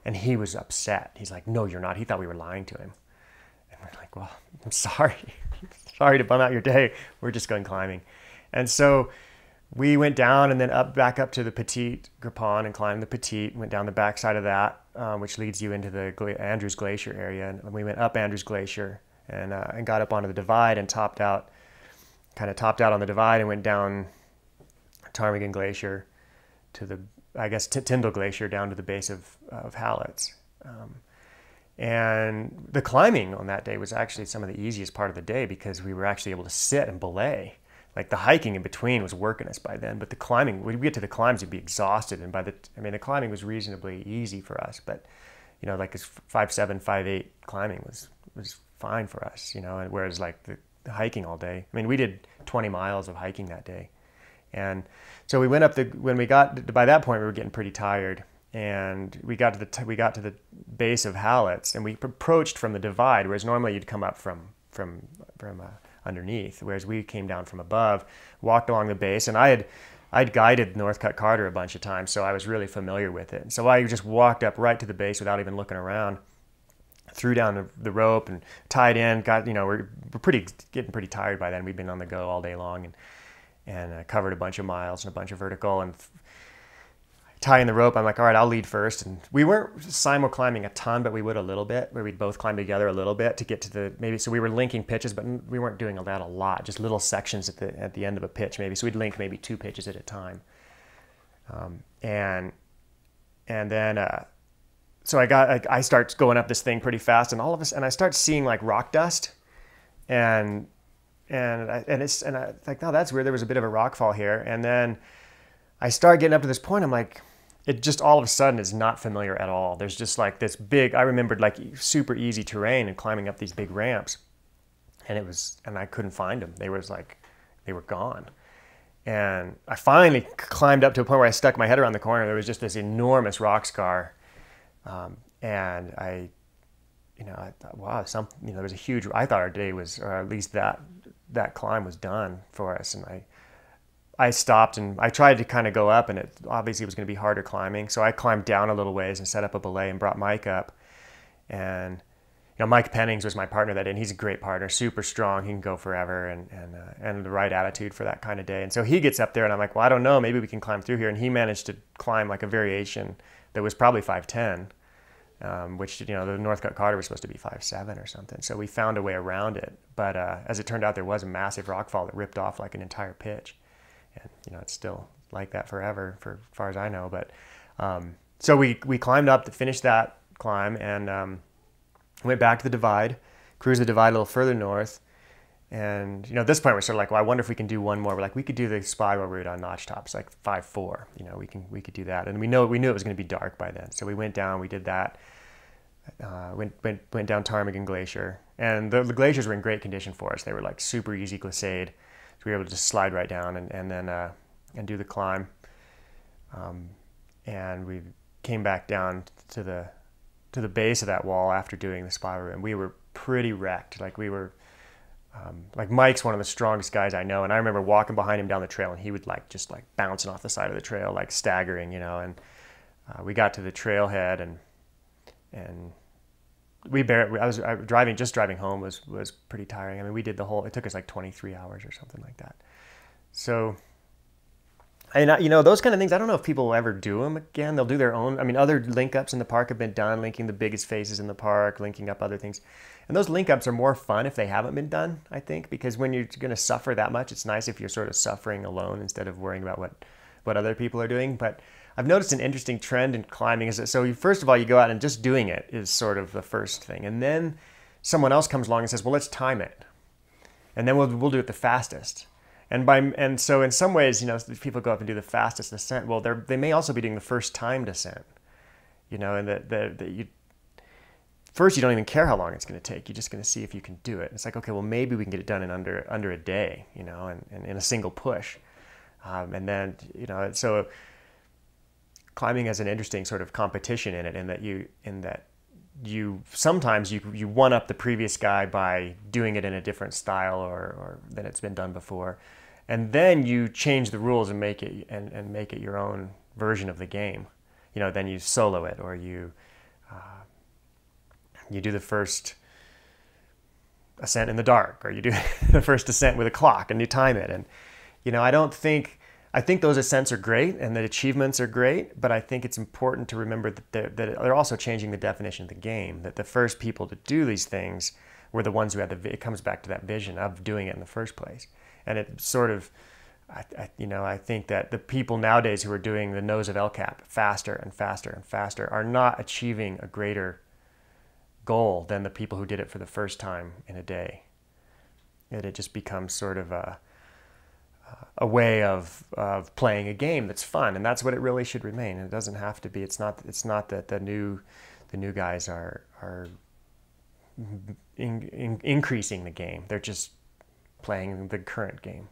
B: And he was upset. He's like, no, you're not. He thought we were lying to him. we're like, well, I'm sorry. Sorry to bum out your day. We're just going climbing. And so we went down and then back up to the Petite Grippon and climbed the Petite, went down the backside of that, which leads you into the Andrews Glacier area. And we went up Andrews Glacier and got up onto the divide and topped out on the divide and went down Ptarmigan Glacier to the, I guess, Tyndall Glacier down to the base of Hallett. And the climbing on that day was actually some of the easiest part of the day because we were actually able to sit and belay. Like the hiking in between was working us by then, but the climbing, when we get to the climbs, you'd be exhausted. And the climbing was reasonably easy for us, but like this 5.7, 5.8 climbing was fine for us, and whereas like the hiking all day, we did 20 miles of hiking that day. And so we went up by that point we were getting pretty tired, and we got to the base of Hallett, and we approached from the divide, whereas normally you'd come up from underneath, whereas we came down from above, walked along the base, and I'd guided Northcutt Carter a bunch of times, so I was really familiar with it. So I just walked up right to the base without even looking around, threw down the rope and tied in. We're getting pretty tired by then. We'd been on the go all day long and covered a bunch of miles and a bunch of vertical, and tying the rope, I'm like, all right, I'll lead first. And we weren't simul climbing a ton, but we would a little bit, where we'd both climb together a little bit to get to so we were linking pitches, but we weren't doing that a lot, just little sections at the end of a pitch maybe. So we'd link maybe 2 pitches at a time. And then so I start going up this thing pretty fast, and and I start seeing like rock dust, and I like, no, that's weird. There was a bit of a rock fall here, and then I start getting up to this point. I'm like, it just all of a sudden is not familiar at all. There's just like this big, I remembered like super easy terrain and climbing up these big ramps, and I couldn't find them. They were gone. And I finally climbed up to a point where I stuck my head around the corner. There was just this enormous rock scar. And I thought, wow, there was a huge, I thought our day was, or at least that climb was done for us. And I stopped and I tried to kind of go up, and it obviously was going to be harder climbing. So I climbed down a little ways and set up a belay and brought Mike up. And, Mike Pennings was my partner that day, and he's a great partner, super strong. He can go forever and the right attitude for that kind of day. And so he gets up there and I'm like, well, I don't know, maybe we can climb through here. And he managed to climb like a variation that was probably 5.10. Which, the Northcutt Carter was supposed to be 5.7 or something. So we found a way around it. But as it turned out, there was a massive rockfall that ripped off like an entire pitch. And, it's still like that forever, for as far as I know. But so we climbed up to finish that climb and went back to the divide, cruised the divide a little further north. And, at this point, we're sort of like, well, I wonder if we can do one more. We're like, we could do the spiral route on Notch Tops, like 5.4. We could do that. And we knew it was going to be dark by then. So we went down, we did that. Went down Ptarmigan Glacier, and the glaciers were in great condition for us. They were like super easy glissade, so we were able to just slide right down and then do the climb. And we came back down to the base of that wall after doing the spiral, and we were pretty wrecked. Like we were, like Mike's one of the strongest guys I know, and I remember walking behind him down the trail, and he would just bouncing off the side of the trail, like staggering, And we got to the trailhead, and driving home was pretty tiring. We did it took us like 23 hours or something like that. So, and those kind of things, I don't know if people will ever do them again. They'll do their own. Other link ups in the park have been done, linking the biggest faces in the park, linking up other things. And those link ups are more fun if they haven't been done, I think, because when you're going to suffer that much, it's nice if you're sort of suffering alone instead of worrying about what other people are doing. But I've noticed an interesting trend in climbing is that, so first of all, you go out and just doing it is sort of the first thing. And then someone else comes along and says, well, let's time it. And then we'll do it the fastest. And so in some ways, people go up and do the fastest descent. Well, they may also be doing the first time descent, and that you first, you don't even care how long it's going to take. You're just going to see if you can do it. It's like, okay, well, maybe we can get it done in under a day, and in a single push. And then, so climbing has an interesting sort of competition in it, in that you sometimes you one up the previous guy by doing it in a different style or than it's been done before, and then you change the rules and make it your own version of the game. Then you solo it, or you do the first ascent in the dark, or you do the first ascent with a clock and you time it. And, you know, I think those ascents are great and the achievements are great, but I think it's important to remember that they're also changing the definition of the game, that the first people to do these things were the ones who had it comes back to that vision of doing it in the first place. And it sort of, I think that the people nowadays who are doing the nose of El Cap faster and faster and faster are not achieving a greater goal than the people who did it for the first time in a day. And it just becomes sort of a way of playing a game that's fun, and that's what it really should remain. It doesn't have to be. It's not that the new guys are increasing the game. They're just playing the current game.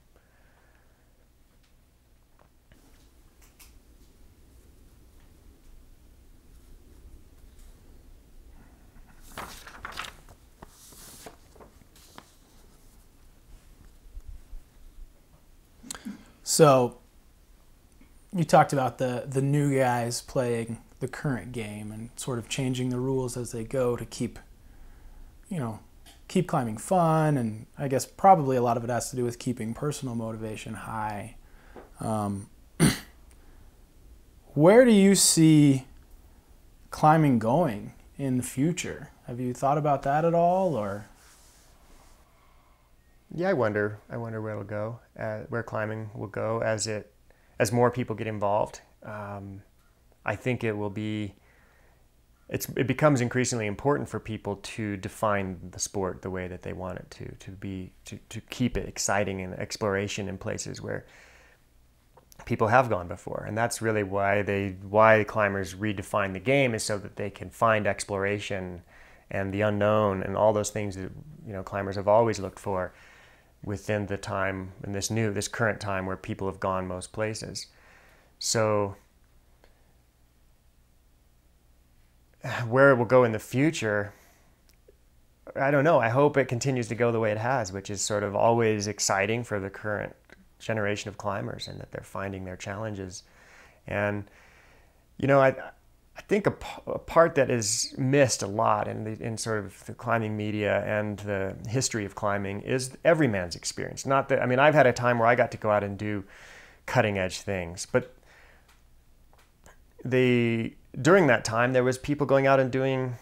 A: So you talked about the new guys playing the current game and sort of changing the rules as they go to keep climbing fun, and I guess probably a lot of it has to do with keeping personal motivation high. Where do you see climbing going in the future? Have you thought about that at all, or?
B: Yeah, I wonder where it'll go, where climbing will go as more people get involved. I think it becomes increasingly important for people to define the sport the way that they want it to keep it exciting and exploration in places where people have gone before. And that's really why climbers redefine the game, is so that they can find exploration and the unknown and all those things that, you know, climbers have always looked for within the time, in this current time where people have gone most places. So where it will go in the future, I don't know. I hope it continues to go the way it has, which is sort of always exciting for the current generation of climbers, and that they're finding their challenges. And, you know, I think a part that is missed a lot in sort of the climbing media and the history of climbing is every man's experience. Not that, I mean, I've had a time where I got to go out and do cutting edge things, but during that time there was people going out and doing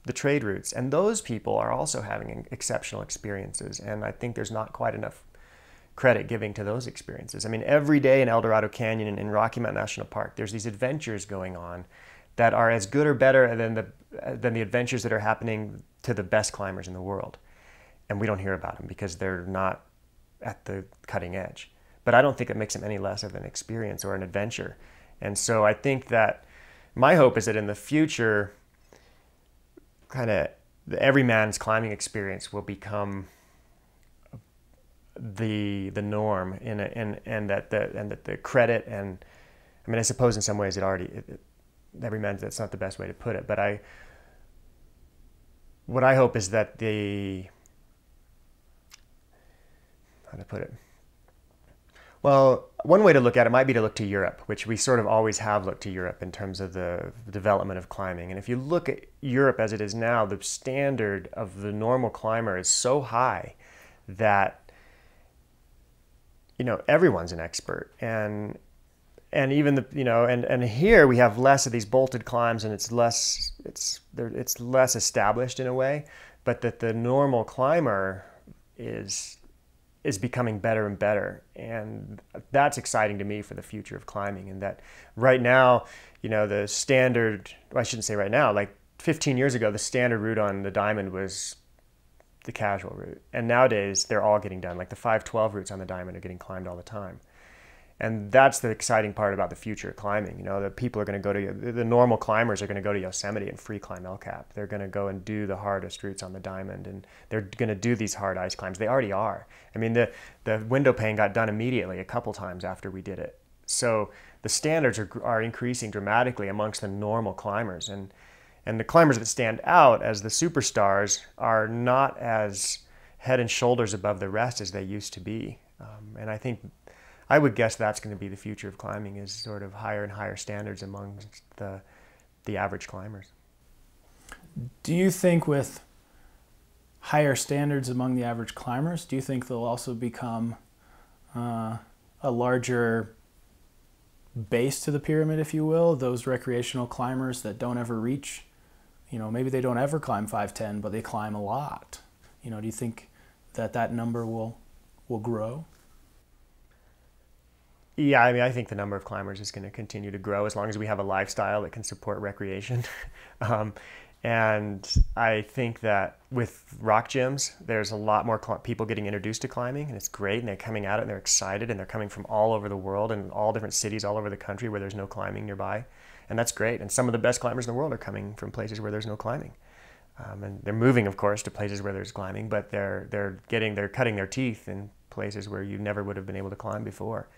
B: the trade routes, and those people are also having exceptional experiences, and I think there's not quite enough credit giving to those experiences. I mean, every day in El Dorado Canyon and in Rocky Mountain National Park, there's these adventures going on that are as good or better than the adventures that are happening to the best climbers in the world. And we don't hear about them because they're not at the cutting edge. But I don't think it makes them any less of an experience or an adventure. And so I think that my hope is that in the future, kind of every man's climbing experience will become the norm, and that the credit, and I mean, I suppose in some ways every man's, that's not the best way to put it, but what I hope is that how to put it? Well, one way to look at it might be to look to Europe, which we sort of always have looked to Europe in terms of the development of climbing. And if you look at Europe as it is now, the standard of the normal climber is so high that, you know, everyone's an expert. And even and here we have less of these bolted climbs, and it's less established in a way, but that the normal climber is becoming better and better, and that's exciting to me for the future of climbing. And that right now, you know, the standard, well, I shouldn't say right now, like 15 years ago, the standard route on the Diamond was the casual route, and nowadays they're all getting done. Like the 512 routes on the Diamond are getting climbed all the time. And that's the exciting part about the future of climbing. You know, the people are going to go to, the normal climbers are going to go to Yosemite and free climb El Cap. They're going to go and do the hardest routes on the Diamond, and they're going to do these hard ice climbs. They already are. I mean, the window pane got done immediately a couple times after we did it. So the standards are increasing dramatically amongst the normal climbers. And the climbers that stand out as the superstars are not as head and shoulders above the rest as they used to be. And I would guess that's going to be the future of climbing, is sort of higher and higher standards amongst the average climbers.
A: Do you think with higher standards among the average climbers, do you think they'll also become a larger base to the pyramid, if you will? Those recreational climbers that don't ever reach, maybe they don't ever climb 510, but they climb a lot. Do you think that number will grow?
B: Yeah, I mean, I think the number of climbers is going to continue to grow as long as we have a lifestyle that can support recreation. And I think that with rock gyms, there's a lot more people getting introduced to climbing, and it's great, and they're coming at it, and they're excited, and they're coming from all over the world and all different cities all over the country where there's no climbing nearby. And that's great. And some of the best climbers in the world are coming from places where there's no climbing. And they're moving, of course, to places where there's climbing, but they're cutting their teeth in places where you never would have been able to climb before.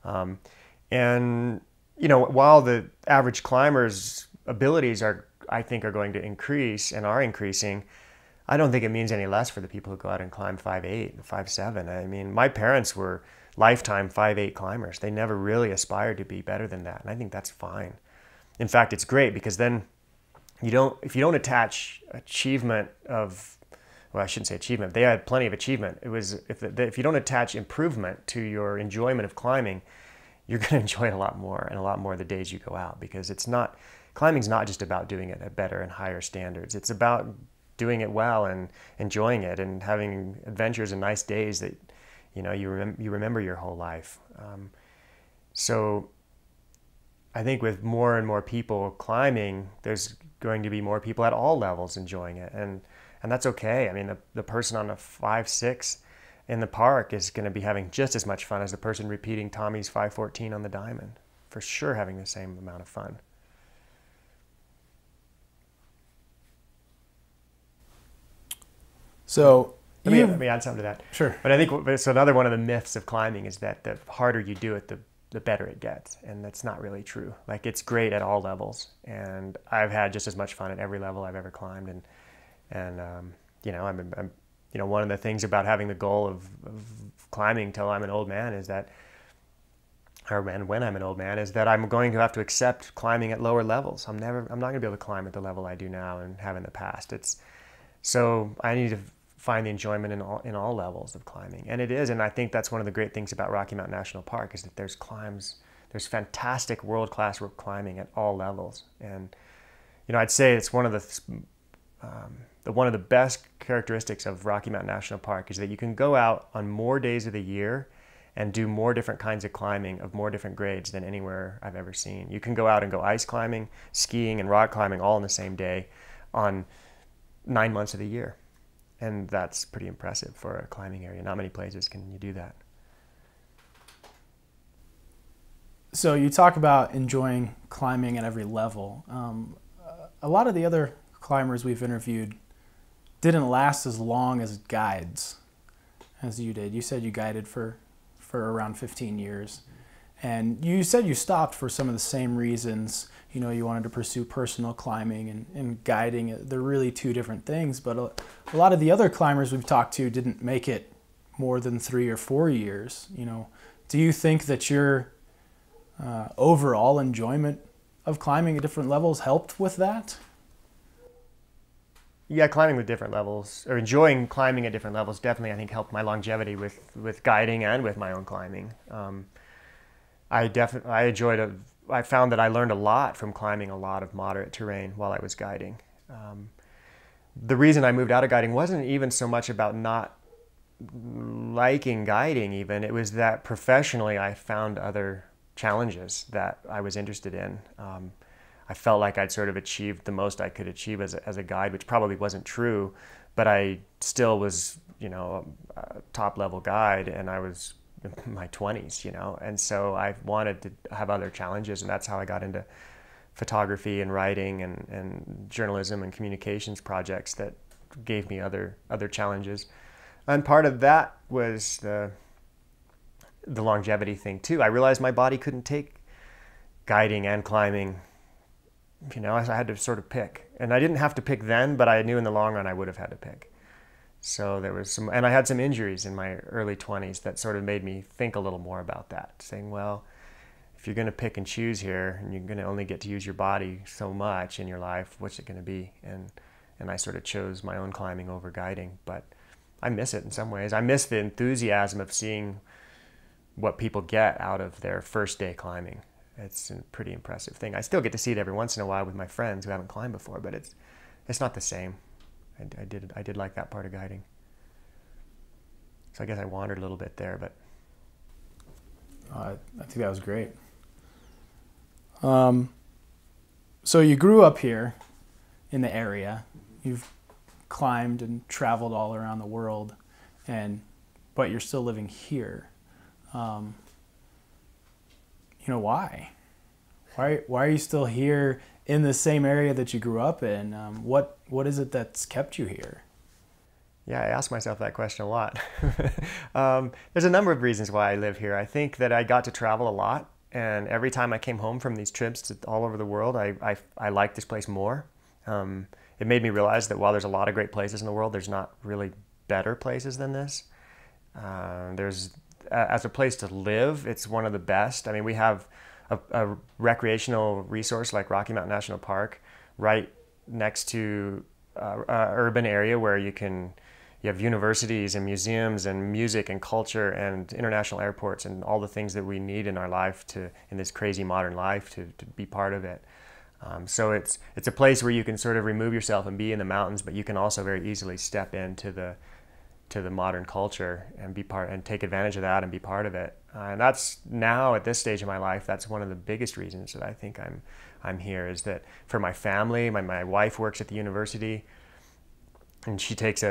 B: And while the average climber's abilities I think are going to increase and are increasing, I don't think it means any less for the people who go out and climb 5'8", 5'7". I mean, my parents were lifetime 5'8" climbers. They never really aspired to be better than that, and I think that's fine. In fact, it's great because then if you don't attach achievement of, well, I shouldn't say achievement. They had plenty of achievement. It was if you don't attach improvement to your enjoyment of climbing, you're going to enjoy it a lot more, and a lot more the days you go out, because climbing's not just about doing it at better and higher standards. It's about doing it well and enjoying it and having adventures and nice days that you remember your whole life. So I think with more and more people climbing, there's going to be more people at all levels enjoying it, and that's okay. I mean, the person on a 5'6" in the park is going to be having just as much fun as the person repeating Tommy's 5'14" on the diamond. For sure, having the same amount of fun.
A: So
B: let me add something to that.
A: Sure.
B: But I think so. Another one of the myths of climbing is that the harder you do it, the better it gets, and that's not really true. Like, it's great at all levels, and I've had just as much fun at every level I've ever climbed, and I'm one of the things about having the goal of climbing till I'm an old man is that, or when I'm an old man, is that I'm going to have to accept climbing at lower levels. I'm not going to be able to climb at the level I do now and have in the past. So I need to find the enjoyment in all levels of climbing, and it is. And I think that's one of the great things about Rocky Mountain National Park is that there's fantastic world-class climbing at all levels. And I'd say it's one of the best characteristics of Rocky Mountain National Park is that you can go out on more days of the year and do more different kinds of climbing of more different grades than anywhere I've ever seen. You can go out and go ice climbing, skiing, and rock climbing all in the same day on 9 months of the year. And that's pretty impressive for a climbing area. Not many places can you do that.
A: So you talk about enjoying climbing at every level. A lot of the other climbers we've interviewed didn't last as long as guides as you did. You said you guided for around 15 years. And you said you stopped for some of the same reasons. You wanted to pursue personal climbing and guiding. They're really two different things. But a lot of the other climbers we've talked to didn't make it more than 3 or 4 years. Do you think that your overall enjoyment of climbing at different levels helped with that?
B: Yeah, climbing with different levels, or enjoying climbing at different levels, definitely I think helped my longevity with guiding and with my own climbing. I found that I learned a lot from climbing a lot of moderate terrain while I was guiding. The reason I moved out of guiding wasn't even so much about not liking guiding even. It was that professionally I found other challenges that I was interested in. I felt like I'd sort of achieved the most I could achieve as a guide, which probably wasn't true, but I still was, a top level guide, and I was in my 20s, and so I wanted to have other challenges, and that's how I got into photography and writing and journalism and communications projects that gave me other challenges. And part of that was the longevity thing too. I realized my body couldn't take guiding and climbing. I had to sort of pick, and I didn't have to pick then, but I knew in the long run I would have had to pick. So there was and I had some injuries in my early 20s that sort of made me think a little more about that, saying, well, if you're going to pick and choose here, and you're going to only get to use your body so much in your life, what's it going to be? And and I sort of chose my own climbing over guiding. But I miss it in some ways. I miss the enthusiasm of seeing what people get out of their first day climbing. It's a pretty impressive thing. I still get to see it every once in a while with my friends who haven't climbed before, but it's not the same. I did like that part of guiding. So I guess I wandered a little bit there, but
A: I think that was great. So you grew up here in the area. You've climbed and traveled all around the world, but you're still living here. Why? Why are you still here in the same area that you grew up in? What is it that's kept you here?
B: Yeah, I ask myself that question a lot. There's a number of reasons why I live here. I think that I got to travel a lot, and every time I came home from these trips to all over the world, I liked this place more. It made me realize that while there's a lot of great places in the world, there's not really better places than this. As a place to live, it's one of the best. I mean, we have a recreational resource like Rocky Mountain National Park right next to an urban area where you have universities and museums and music and culture and international airports and all the things that we need in our life in this crazy modern life to be part of it. So it's a place where you can sort of remove yourself and be in the mountains, but you can also very easily step into the modern culture and take advantage of that and be part of it. And that's now at this stage of my life, that's one of the biggest reasons that I think I'm here, is that for my family, my wife works at the university, and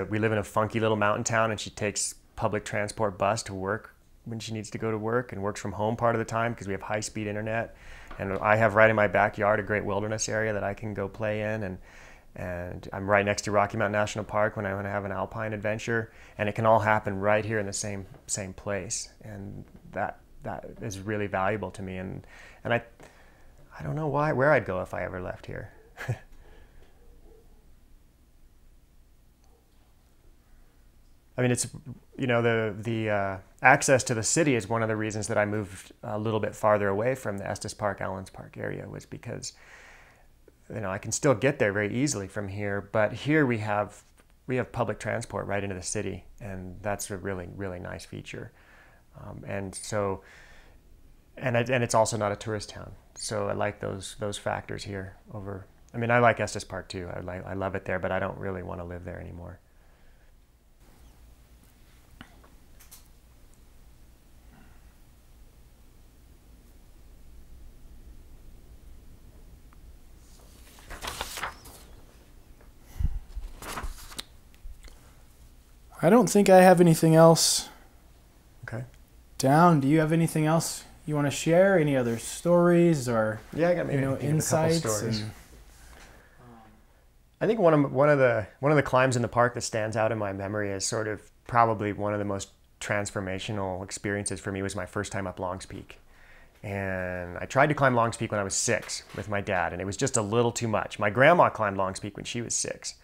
B: we live in a funky little mountain town, and she takes public transport bus to work when she needs to go to work, and works from home part of the time because we have high-speed internet. And I have right in my backyard a great wilderness area that I can go play in, and I'm right next to Rocky Mountain National Park when I want to have an alpine adventure, and it can all happen right here in the same place, and that is really valuable to me. And I don't know where I'd go if I ever left here. I mean, it's, the access to the city is one of the reasons that I moved a little bit farther away from the Estes Allens Park area, was because I can still get there very easily from here, but here we have public transport right into the city, and that's a really, really nice feature. And it's also not a tourist town, so I like those factors here over. I mean, I like Estes Park too. I love it there, but I don't really want to live there anymore.
A: I don't think I have anything else down. Do you have anything else you want to share? Any other stories or
B: I got maybe
A: insights?
B: A couple stories. I think one of the climbs in the park that stands out in my memory as sort of probably one of the most transformational experiences for me was my first time up Longs Peak. And I tried to climb Longs Peak when I was 6 with my dad, and it was just a little too much. My grandma climbed Longs Peak when she was 6.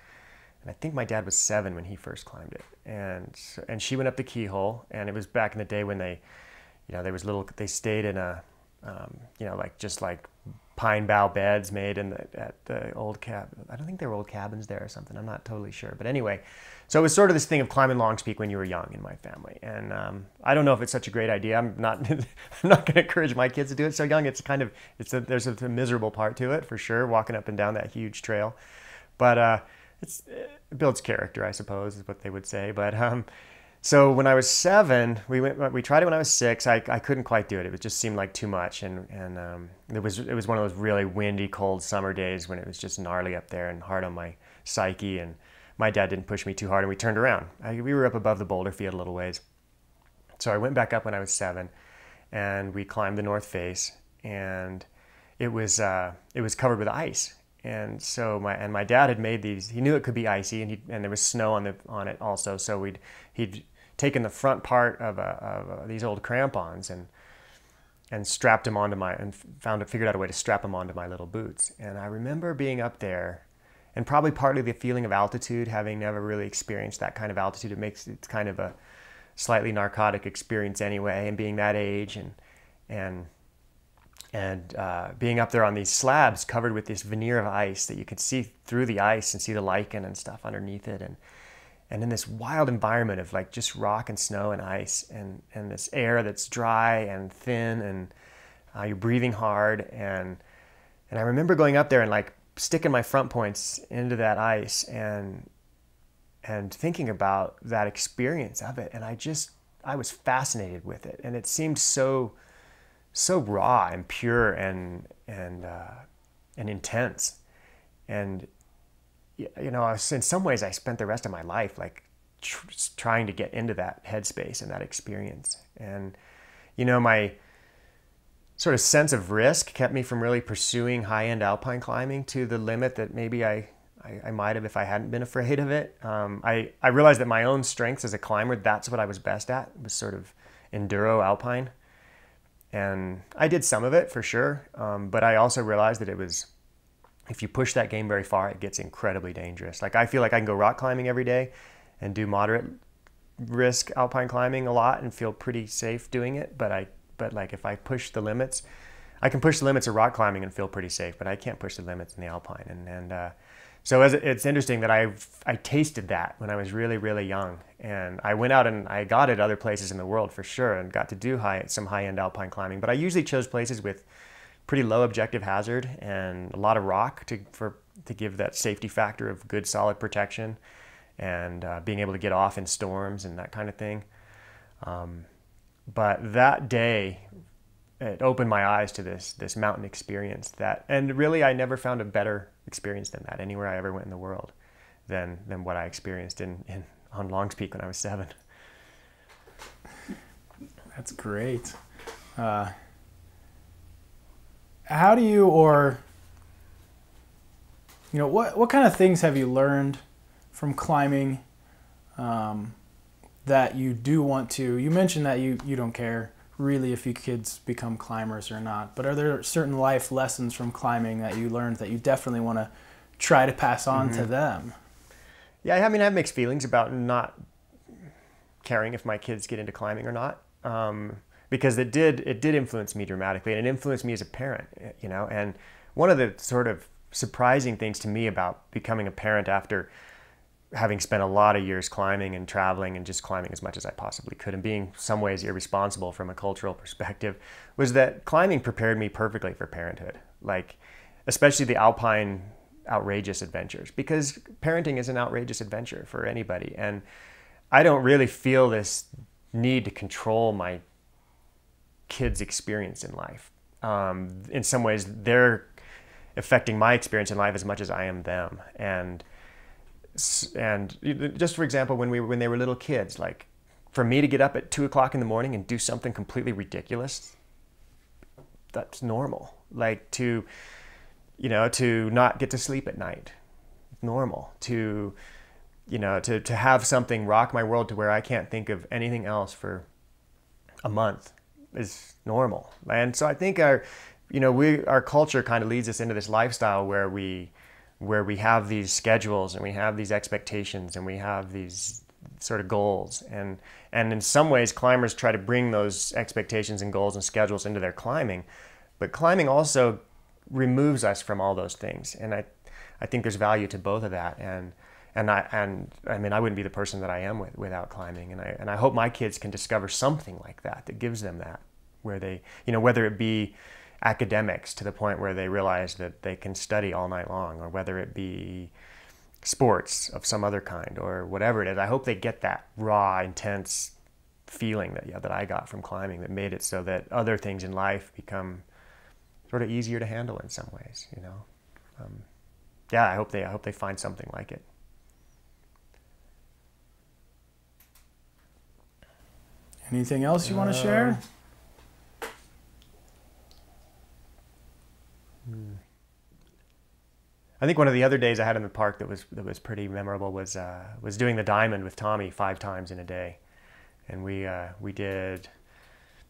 B: And I think my dad was 7 when he first climbed it, and she went up the Keyhole, and it was back in the day when they stayed in a, like pine bough beds made at the old cabin. I don't think they were old cabins there or something. I'm not totally sure, but anyway, so it was sort of this thing of climbing Longs Peak when you were young in my family, and I don't know if it's such a great idea. I'm not going to encourage my kids to do it so young. There's a miserable part to it for sure, walking up and down that huge trail, but. It builds character, I suppose, is what they would say. But so when I was 7, we tried it when I was 6. I couldn't quite do it. It just seemed like too much, and it was one of those really windy, cold summer days when it was just gnarly up there and hard on my psyche. And my dad didn't push me too hard, and we turned around. We were up above the boulder field a little ways, so I went back up when I was 7, and we climbed the north face, and it was covered with ice. And so my dad had made these. He knew it could be icy, and there was snow on it also. So he'd taken the front part of these old crampons and strapped them onto figured out a way to strap them onto my little boots. And I remember being up there, and probably partly the feeling of altitude, having never really experienced that kind of altitude. It's kind of a slightly narcotic experience anyway, and being that age, and And being up there on these slabs covered with this veneer of ice that you can see through the ice and see the lichen and stuff underneath it. And in this wild environment of like just rock and snow and ice and this air that's dry and thin, and you're breathing hard. And I remember going up there and like sticking my front points into that ice and thinking about that experience of it. And I was fascinated with it. And it seemed so raw and pure and intense. And you know, in some ways I spent the rest of my life like trying to get into that headspace and that experience. And you know, my sort of sense of risk kept me from really pursuing high-end alpine climbing to the limit that maybe I might have if I hadn't been afraid of it. I realized that my own strengths as a climber, that's what I was best at, was sort of enduro alpine. And I did some of it for sure, but I also realized that it was, if you push that game very far, it gets incredibly dangerous. Like I feel like I can go rock climbing every day and do moderate risk alpine climbing a lot and feel pretty safe doing it. But like if I push the limits, I can push the limits of rock climbing and feel pretty safe, but I can't push the limits in the alpine. So it's interesting that I tasted that when I was really, really young. And I went out and I got it other places in the world for sure and got to do some high-end alpine climbing. But I usually chose places with pretty low objective hazard and a lot of rock to give that safety factor of good solid protection and being able to get off in storms and that kind of thing. But that day, it opened my eyes to this mountain experience and really I never found a better experience than that anywhere I ever went in the world than what I experienced on Longs Peak when I was 7.
A: That's great. How do you, or, you know, what kind of things have you learned from climbing that you do want to? You mentioned that you don't care really if your kids become climbers or not, but are there certain life lessons from climbing that you learned that you definitely want to try to pass on to them?
B: Yeah, I mean, I have mixed feelings about not caring if my kids get into climbing or not. Because it did influence me dramatically, and it influenced me as a parent, you know. And one of the sort of surprising things to me about becoming a parent after having spent a lot of years climbing and traveling and just climbing as much as I possibly could and being some ways irresponsible from a cultural perspective was that climbing prepared me perfectly for parenthood, like especially the alpine outrageous adventures, because parenting is an outrageous adventure for anybody. And I don't really feel this need to control my kids' experience in life. In some ways, they're affecting my experience in life as much as I am them. And just for example, when they were little kids, like for me to get up at 2 o'clock in the morning and do something completely ridiculous, that's normal. Like to not get to sleep at night, normal. To have something rock my world to where I can't think of anything else for a month is normal. And so I think our culture kind of leads us into this lifestyle where we have these schedules and we have these expectations and we have these sort of goals. And in some ways, climbers try to bring those expectations and goals and schedules into their climbing. But climbing also removes us from all those things. And I think there's value to both of that. And I mean, I wouldn't be the person that I am without climbing. And I hope my kids can discover something like that gives them that, where they, whether it be academics to the point where they realize that they can study all night long, or whether it be sports of some other kind or whatever it is. I hope they get that raw, intense feeling that I got from climbing that made it so that other things in life become sort of easier to handle in some ways, I hope they find something like it.
A: Anything else you want to share?
B: I think one of the other days I had in the park that was pretty memorable was doing the diamond with Tommy 5 times in a day, and we did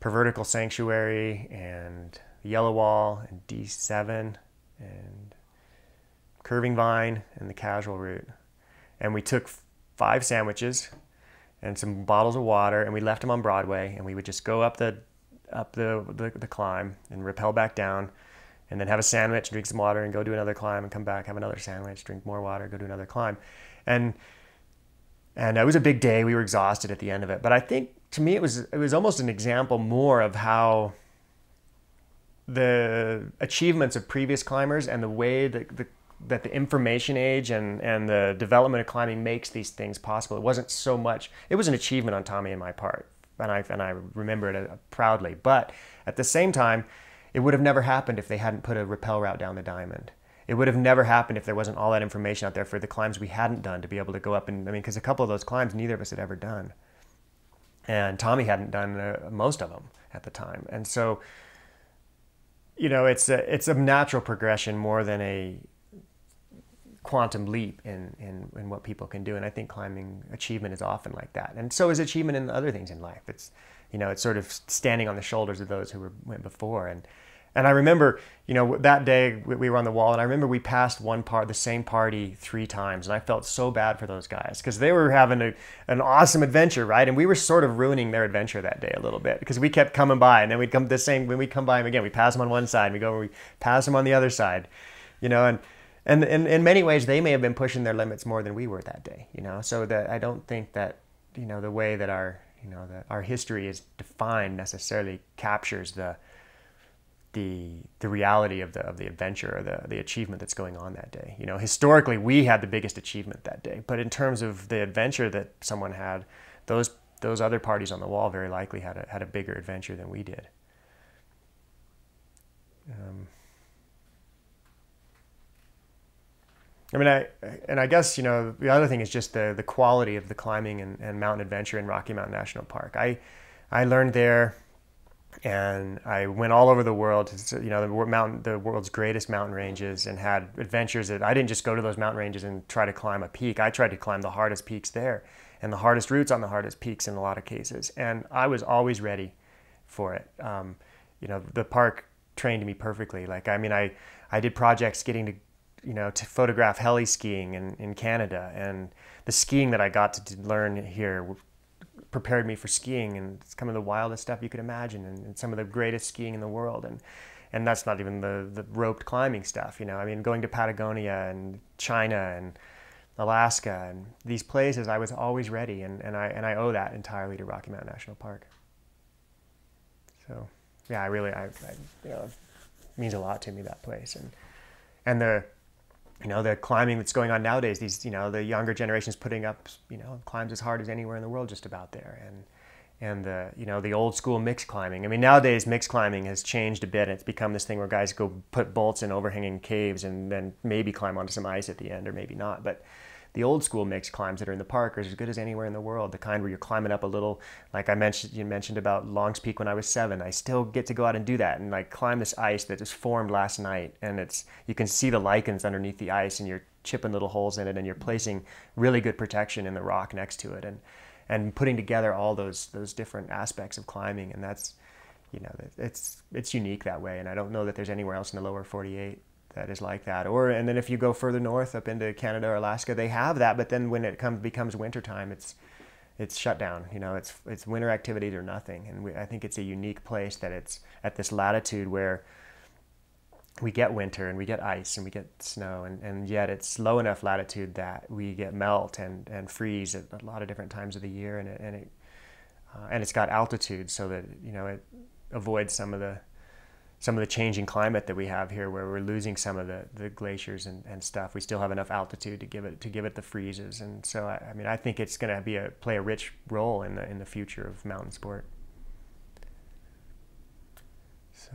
B: Pervertical Sanctuary and Yellow Wall and D7 and Curving Vine and the Casual Route, and we took 5 sandwiches and some bottles of water, and we left them on Broadway, and we would just go up the up the climb and rappel back down, and then have a sandwich, drink some water, and go do another climb, and come back, have another sandwich, drink more water, go do another climb. And it was a big day. We were exhausted at the end of it. But I think, to me, it was almost an example more of how the achievements of previous climbers and the way that the information age and the development of climbing makes these things possible. It wasn't so much, it was an achievement on Tommy and my part, and I remember it proudly. But at the same time, it would have never happened if they hadn't put a rappel route down the diamond. It would have never happened if there wasn't all that information out there for the climbs we hadn't done to be able to go up and, I mean, because a couple of those climbs neither of us had ever done. And Tommy hadn't done most of them at the time. And so, you know, it's a natural progression more than a quantum leap in what people can do. And I think climbing achievement is often like that. And so is achievement in other things in life. It's, you know, it's sort of standing on the shoulders of those who went before. And I remember, you know, that day we were on the wall, and I remember we passed the same party 3 times, and I felt so bad for those guys because they were having an awesome adventure, right? And we were sort of ruining their adventure that day a little bit because we kept coming by, and then when we'd come by them again, we pass them on one side, and we pass them on the other side, you know, and in many ways they may have been pushing their limits more than we were that day, you know. So that I don't think that, you know, the way that our history is defined necessarily captures the reality of the adventure or the achievement that's going on that day. You know, historically we had the biggest achievement that day, but in terms of the adventure that someone had, those other parties on the wall very likely had a bigger adventure than we did. I mean, I guess, you know, the other thing is just the quality of the climbing and mountain adventure in Rocky Mountain National Park. I learned there, and I went all over the world to, you know, the world's greatest mountain ranges, and had adventures that I didn't just go to those mountain ranges and try to climb a peak. I tried to climb the hardest peaks there and the hardest routes on the hardest peaks in a lot of cases. And I was always ready for it. You know, the park trained me perfectly. Like, I mean, I did projects getting to, you know, to photograph heli skiing in Canada, and the skiing that I got to learn here prepared me for skiing, and it's some of the wildest stuff you could imagine, and some of the greatest skiing in the world, and that's not even the roped climbing stuff, you know. I mean, going to Patagonia and China and Alaska and these places, I was always ready, and I owe that entirely to Rocky Mountain National Park. So yeah, you know, it means a lot to me, that place, and the, you know, the climbing that's going on nowadays, these, you know, the younger generations putting up, you know, climbs as hard as anywhere in the world just about there. And the, you know, the old school mixed climbing. I mean, nowadays mixed climbing has changed a bit. It's become this thing where guys go put bolts in overhanging caves and then maybe climb onto some ice at the end, or maybe not. But the old school mixed climbs that are in the park are as good as anywhere in the world. The kind where you're climbing up a little, like you mentioned about Long's Peak when I was 7. I still get to go out and do that and like climb this ice that just formed last night, and you can see the lichens underneath the ice, and you're chipping little holes in it, and you're placing really good protection in the rock next to it, and putting together all those different aspects of climbing. And that's, you know, it's unique that way, and I don't know that there's anywhere else in the lower 48 that is like that. And then if you go further north up into Canada or Alaska, they have that, but then when it becomes wintertime, it's shut down. You know, it's winter activities or nothing. And I think it's a unique place that it's at this latitude where we get winter and we get ice and we get snow, and yet it's low enough latitude that we get melt and freeze at a lot of different times of the year, and it's got altitude so that, you know, it avoids some of the changing climate that we have here, where we're losing some of the glaciers and stuff. We still have enough altitude to give it the freezes, and so I mean, I think it's going to play a rich role in the future of mountain sport. So,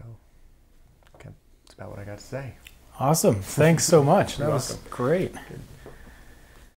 B: okay, that's about what I got to say.
A: Awesome. Thanks so much. That was great.
B: Good.